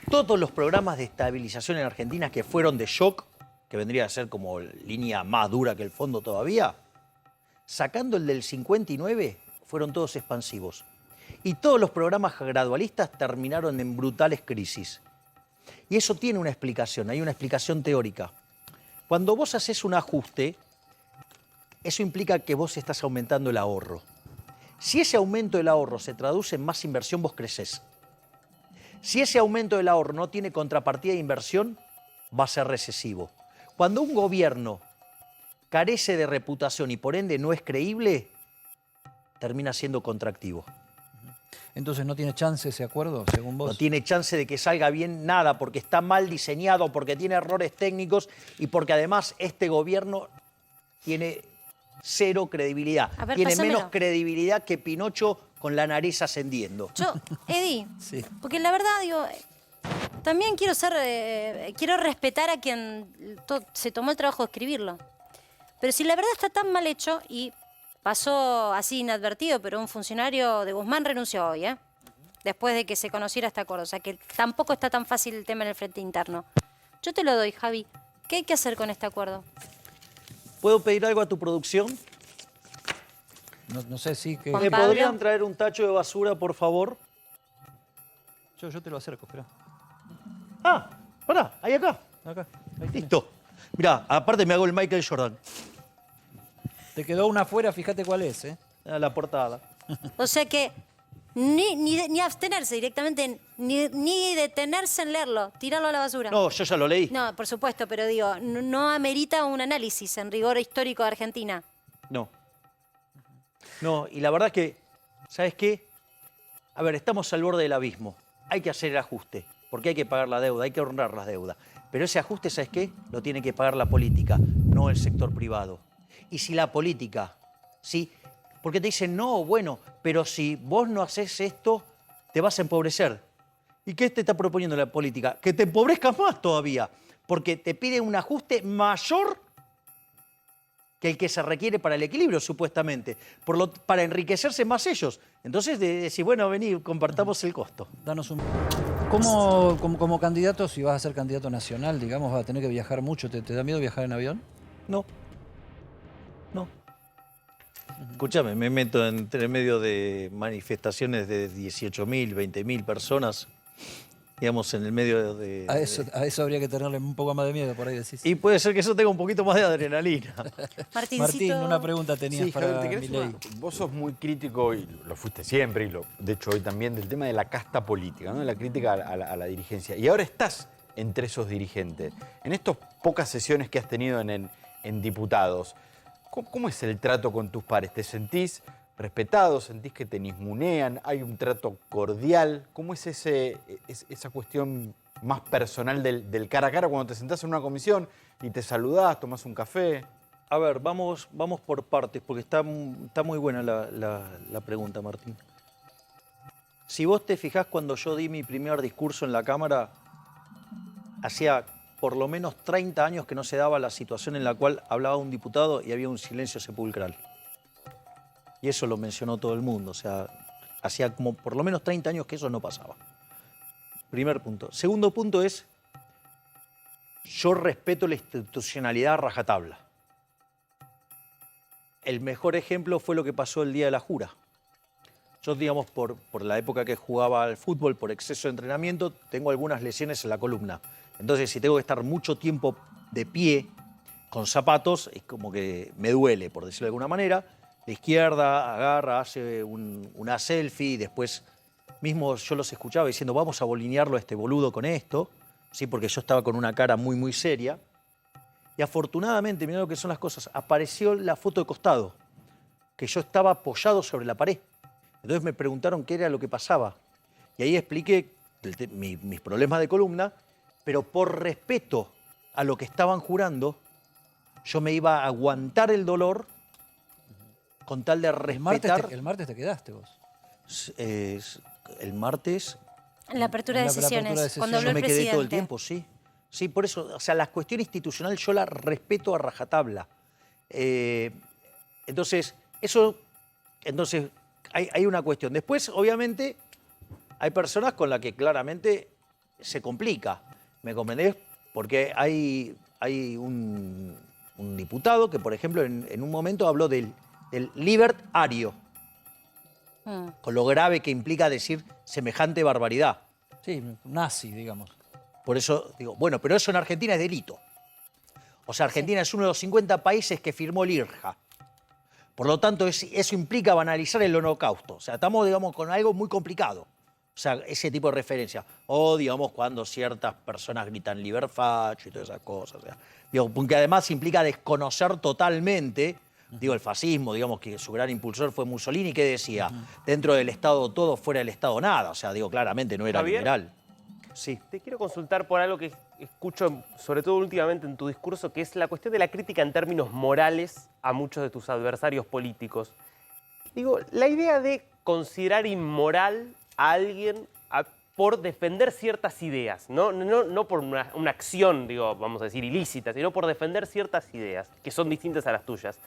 Todos los programas de estabilización en Argentina que fueron de shock, que vendría a ser como línea más dura que el fondo todavía, sacando el del 59, fueron todos expansivos. Y todos los programas gradualistas terminaron en brutales crisis. Y eso tiene una explicación, hay una explicación teórica. Cuando vos haces un ajuste, eso implica que vos estás aumentando el ahorro. Si ese aumento del ahorro se traduce en más inversión, vos crecés. Si ese aumento del ahorro no tiene contrapartida de inversión, va a ser recesivo. Cuando un gobierno carece de reputación y por ende no es creíble, termina siendo contractivo. Entonces no tiene chance ese acuerdo, según vos. No tiene chance de que salga bien nada porque está mal diseñado, porque tiene errores técnicos y porque además este gobierno tiene cero credibilidad. A ver, tiene pásamelo. menos credibilidad que Pinocho con la nariz ascendiendo. Yo, Eddie, Sí. porque la verdad, digo, también quiero quiero respetar a quien se tomó el trabajo de escribirlo. Pero si la verdad está tan mal hecho y pasó así inadvertido, pero un funcionario de Guzmán renunció hoy, después de que se conociera este acuerdo. O sea que tampoco está tan fácil el tema en el frente interno. Yo te lo doy, Javi. ¿Qué hay que hacer con este acuerdo? ¿Puedo pedir algo a tu producción? No sé si que... Juan ¿Me Pablo. podrían traer un tacho de basura, por favor? Yo te lo acerco, espera. Ah, pará, ahí acá. Acá. Ahí tenés. Listo. Mirá, aparte me hago el Michael Jordan. Te quedó una afuera, fíjate cuál es, ¿eh? A la portada. O sea que ni abstenerse directamente, ni detenerse en leerlo, tirarlo a la basura. No, yo ya lo leí. No, por supuesto, pero digo, no amerita un análisis en rigor histórico de Argentina. No. No, y la verdad que, ¿sabes qué? A ver, estamos al borde del abismo. Hay que hacer el ajuste, porque hay que pagar la deuda, hay que honrar las deudas. Pero ese ajuste, ¿sabes qué? Lo tiene que pagar la política, no el sector privado. Y si la política, ¿sí? Porque te dicen, no, bueno, pero si vos no haces esto, te vas a empobrecer. ¿Y qué te está proponiendo la política? Que te empobrezcas más todavía, porque te pide un ajuste mayor que el que se requiere para el equilibrio, supuestamente, para enriquecerse más ellos. Entonces, decir, bueno, vení, compartamos el costo. Danos un... Como candidato, si vas a ser candidato nacional, digamos, vas a tener que viajar mucho. ¿Te da miedo viajar en avión? No. No. Escúchame, me meto entre medio de manifestaciones de 18.000, 20.000 personas, digamos, en el medio de... A eso habría que tenerle un poco más de miedo, por ahí decís. Y puede ser que eso tenga un poquito más de adrenalina. Martincito. Martín, una pregunta tenías Sí, para Javier, ¿te querés Milei. Vos sos muy crítico, y lo fuiste siempre, y de hecho hoy también, del tema de la casta política, ¿no? De la crítica a la dirigencia. Y ahora estás entre esos dirigentes. En estas pocas sesiones que has tenido en diputados, ¿cómo es el trato con tus pares? ¿Te sentís respetado? ¿Sentís que te nismunean? ¿Hay un trato cordial? ¿Cómo es esa cuestión más personal del cara a cara cuando te sentás en una comisión y te saludás, tomás un café? A ver, vamos por partes, porque está muy buena la pregunta, Martín. Si vos te fijás, cuando yo di mi primer discurso en la Cámara, hacía por lo menos 30 años que no se daba la situación en la cual hablaba un diputado y había un silencio sepulcral. Y eso lo mencionó todo el mundo, o sea, hacía como por lo menos 30 años que eso no pasaba. Primer punto. Segundo punto es, yo respeto la institucionalidad a rajatabla. El mejor ejemplo fue lo que pasó el día de la jura. Yo, digamos, por la época que jugaba al fútbol, por exceso de entrenamiento, tengo algunas lesiones en la columna. Entonces, si tengo que estar mucho tiempo de pie con zapatos, es como que me duele, por decirlo de alguna manera. La izquierda agarra, hace una selfie y después mismo yo los escuchaba diciendo vamos a bolinearlo a este boludo con esto, ¿sí? Porque yo estaba con una cara muy, muy seria. Y afortunadamente, mirá lo que son las cosas, apareció la foto de costado, que yo estaba apoyado sobre la pared. Entonces me preguntaron qué era lo que pasaba. Y ahí expliqué mis problemas de columna, pero por respeto a lo que estaban jurando, yo me iba a aguantar el dolor con tal de respetar... El martes te quedaste vos. El martes... En la apertura de sesiones, cuando habló yo el me quedé presidente. todo el tiempo, sí. Sí, por eso, o sea, la cuestión institucional yo la respeto a rajatabla. Entonces, hay una cuestión. Después, obviamente, hay personas con las que claramente se complica. ¿Me comprendés? Porque hay un diputado que, por ejemplo, en un momento habló del libertario, con lo grave que implica decir semejante barbaridad. Sí, nazi, digamos. Por eso digo, bueno, pero eso en Argentina es delito. O sea, Argentina es uno de los 50 países que firmó el IRJA. Por lo tanto, eso implica banalizar el holocausto. O sea, estamos, digamos, con algo muy complicado. O sea, ese tipo de referencia. O, digamos, cuando ciertas personas gritan liberfacho y todas esas cosas. O sea, digo, porque además implica desconocer totalmente, digo, el fascismo, digamos, que su gran impulsor fue Mussolini, que decía, dentro del Estado todo, fuera del Estado nada. O sea, digo, claramente no era Javier, liberal. Sí. Te quiero consultar por algo que escucho, sobre todo últimamente en tu discurso, que es la cuestión de la crítica en términos morales a muchos de tus adversarios políticos. Digo, la idea de considerar inmoral a alguien por defender ciertas ideas, no por una acción, digo, vamos a decir, ilícita, sino por defender ciertas ideas que son distintas a las tuyas.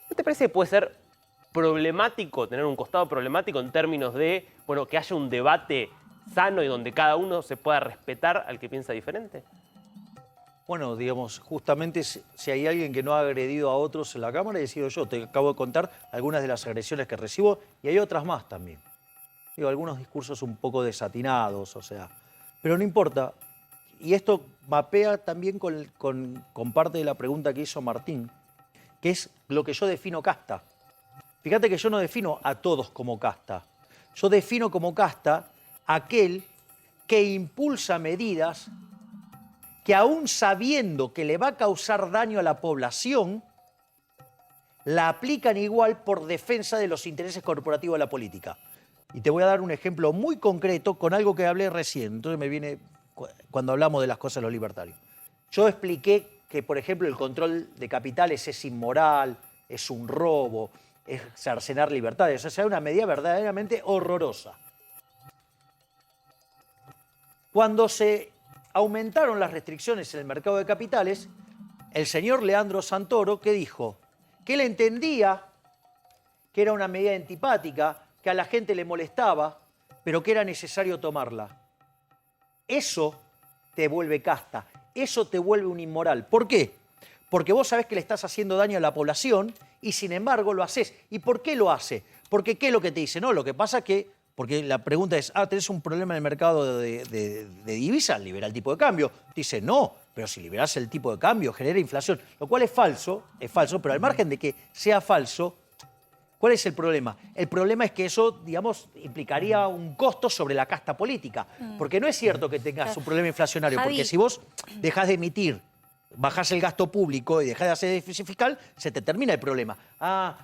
¿No te parece que puede ser problemático, tener un costado problemático en términos de, bueno, que haya un debate sano y donde cada uno se pueda respetar al que piensa diferente? Bueno, digamos, justamente si hay alguien que no ha agredido a otros en la Cámara, he sido yo. Te acabo de contar algunas de las agresiones que recibo y hay otras más también. Digo, algunos discursos un poco desatinados, o sea, pero no importa. Y esto mapea también con parte de la pregunta que hizo Martín, que es lo que yo defino casta. Fíjate que yo no defino a todos como casta. Yo defino como casta aquel que impulsa medidas que aún sabiendo que le va a causar daño a la población, la aplican igual por defensa de los intereses corporativos de la política. Y te voy a dar un ejemplo muy concreto con algo que hablé recién. Entonces me viene cuando hablamos de las cosas de los libertarios. Yo expliqué que, por ejemplo, el control de capitales es inmoral, es un robo, es cercenar libertades. O sea, es una medida verdaderamente horrorosa. Cuando se aumentaron las restricciones en el mercado de capitales, el señor Leandro Santoro, ¿qué dijo? Que él entendía que era una medida antipática, que a la gente le molestaba, pero que era necesario tomarla. Eso te vuelve casta, eso te vuelve un inmoral. ¿Por qué? Porque vos sabés que le estás haciendo daño a la población y sin embargo lo haces. ¿Y por qué lo hace? Porque ¿qué es lo que te dice? No, lo que pasa es que, porque la pregunta es, ¿tenés un problema en el mercado de divisas? Libera el tipo de cambio. Dice, no, pero si liberás el tipo de cambio genera inflación, lo cual es falso, pero al margen de que sea falso, ¿cuál es el problema? El problema es que eso, digamos, implicaría un costo sobre la casta política. Porque no es cierto que tengas un problema inflacionario, Javi. porque si vos dejás de emitir, bajás el gasto público y dejás de hacer déficit fiscal, se te termina el problema.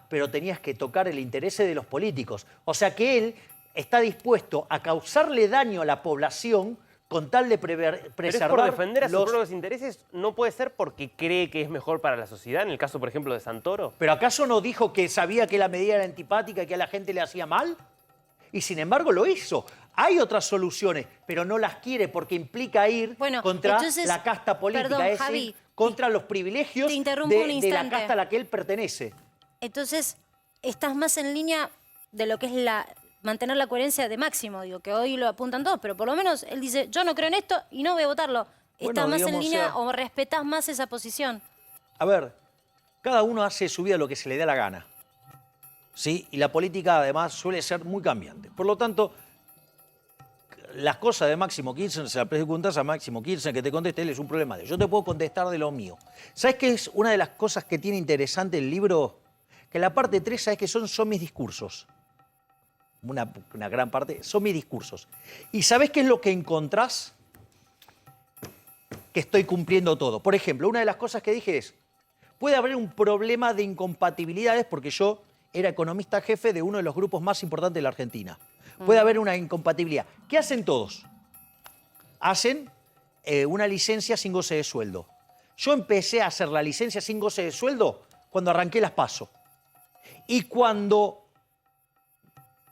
Pero tenías que tocar el interés de los políticos. O sea que él está dispuesto a causarle daño a la población con tal de preservar... Pero es por defender a sus propios intereses, no puede ser porque cree que es mejor para la sociedad, en el caso, por ejemplo, de Santoro. ¿Pero acaso no dijo que sabía que la medida era antipática y que a la gente le hacía mal? Y sin embargo lo hizo. Hay otras soluciones, pero no las quiere porque implica ir contra entonces, la casta política, perdón, es Javi, decir, contra los privilegios un instante. de la casta a la que él pertenece. Entonces, estás más en línea de lo que es mantener la coherencia de Máximo, digo, que hoy lo apuntan todos, pero por lo menos él dice, yo no creo en esto y no voy a votarlo. Bueno, ¿Estás más digamos, en línea o sea, o respetás más esa posición? A ver, cada uno hace su vida lo que se le da la gana. ¿sí? Y la política además suele ser muy cambiante. Por lo tanto, las cosas de Máximo Kirchner, se las preguntas a Máximo Kirchner, que te conteste, él es un problema de él. Yo te puedo contestar de lo mío. ¿Sabes qué es una de las cosas que tiene interesante el libro? Que la parte 3, ¿sabes qué son mis discursos? Una gran parte, son mis discursos. ¿Y sabes qué es lo que encontrás? Que estoy cumpliendo todo. Por ejemplo, una de las cosas que dije es, puede haber un problema de incompatibilidades porque yo era economista jefe de uno de los grupos más importantes de la Argentina. Puede haber una incompatibilidad. ¿Qué hacen todos? Hacen una licencia sin goce de sueldo. Yo empecé a hacer la licencia sin goce de sueldo cuando arranqué las PASO. Y cuando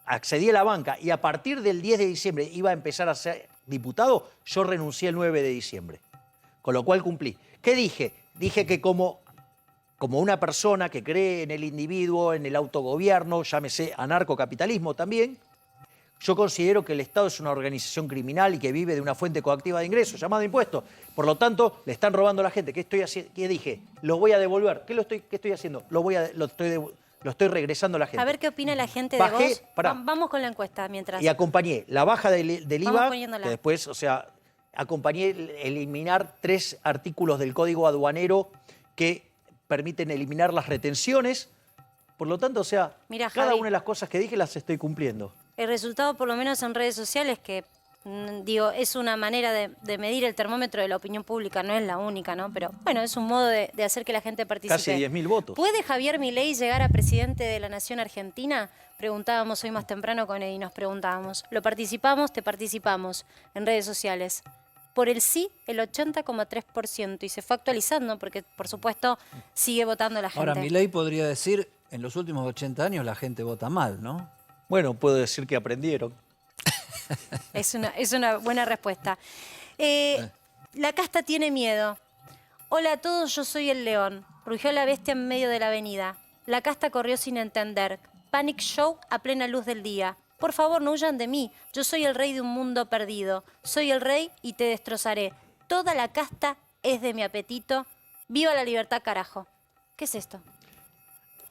accedí a la banca y a partir del 10 de diciembre iba a empezar a ser diputado, yo renuncié el 9 de diciembre. Con lo cual cumplí. ¿Qué dije? Dije que como una persona que cree en el individuo, en el autogobierno, llámese anarcocapitalismo también, yo considero que el Estado es una organización criminal y que vive de una fuente coactiva de ingresos llamada impuestos. Por lo tanto, le están robando a la gente. ¿Qué estoy haciendo? ¿Qué dije? Lo voy a devolver. ¿Qué estoy haciendo? Lo estoy regresando a la gente. A ver qué opina la gente de vos. Vamos con la encuesta mientras. Y acompañé la baja del IVA, poniéndola. que después, o sea, acompañé eliminar 3 artículos del Código Aduanero que permiten eliminar las retenciones. Por lo tanto, o sea, Mira, cada Javi, una de las cosas que dije las estoy cumpliendo. el resultado, por lo menos en redes sociales, que digo, es una manera de medir el termómetro de la opinión pública, no es la única, ¿no? Pero bueno, es un modo de hacer que la gente participe. Casi 10.000 votos. ¿Puede Javier Milei llegar a presidente de la Nación Argentina? Preguntábamos hoy más temprano con él y nos preguntábamos. Lo participamos, te participamos en redes sociales. Por el sí, el 80,3%. Y se fue actualizando porque, por supuesto, sigue votando la gente. Ahora, Milei podría decir, en los últimos 80 años la gente vota mal, ¿no? Bueno, puedo decir que aprendieron. Es una buena respuesta. La casta tiene miedo. Hola a todos, yo soy el león. Rugió la bestia en medio de la avenida. La casta corrió sin entender. Panic show a plena luz del día. Por favor, no huyan de mí. Yo soy el rey de un mundo perdido. Soy el rey y te destrozaré. Toda la casta es de mi apetito. ¡Viva la libertad, carajo! ¿Qué es esto?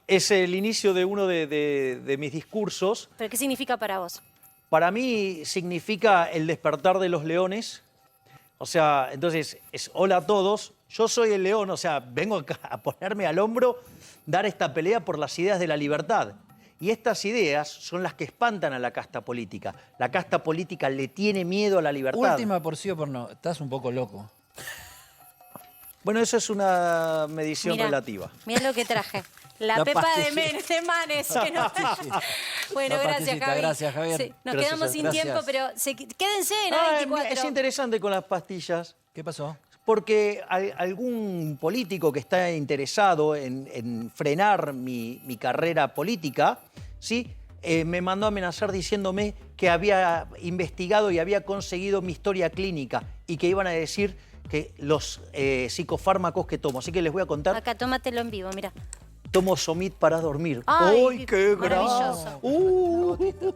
Es el inicio de uno de mis discursos. ¿Pero qué significa para vos? Para mí significa el despertar de los leones. O sea, entonces es hola a todos. Yo soy el león, o sea, vengo acá a ponerme al hombro, dar esta pelea por las ideas de la libertad. Y estas ideas son las que espantan a la casta política. La casta política le tiene miedo a la libertad. Última por sí o por no. Estás un poco loco. Bueno, eso es una medición relativa. Mirá lo que traje. La pepa de manes. Que no... Bueno, gracias, Javi. Gracias, Javier. Sí, nos Gracias, quedamos sin gracias. tiempo, pero quédense, ¿no? 24. Es interesante con las pastillas. ¿Qué pasó? Porque algún político que está interesado en frenar mi carrera política, ¿sí? Me mandó a amenazar diciéndome que había investigado y había conseguido mi historia clínica y que iban a decir que los psicofármacos que tomo. Así que les voy a contar. Acá, tómatelo en vivo, mira. Tomo Somit para dormir. Ay, ¡Ay, qué maravilloso. grave!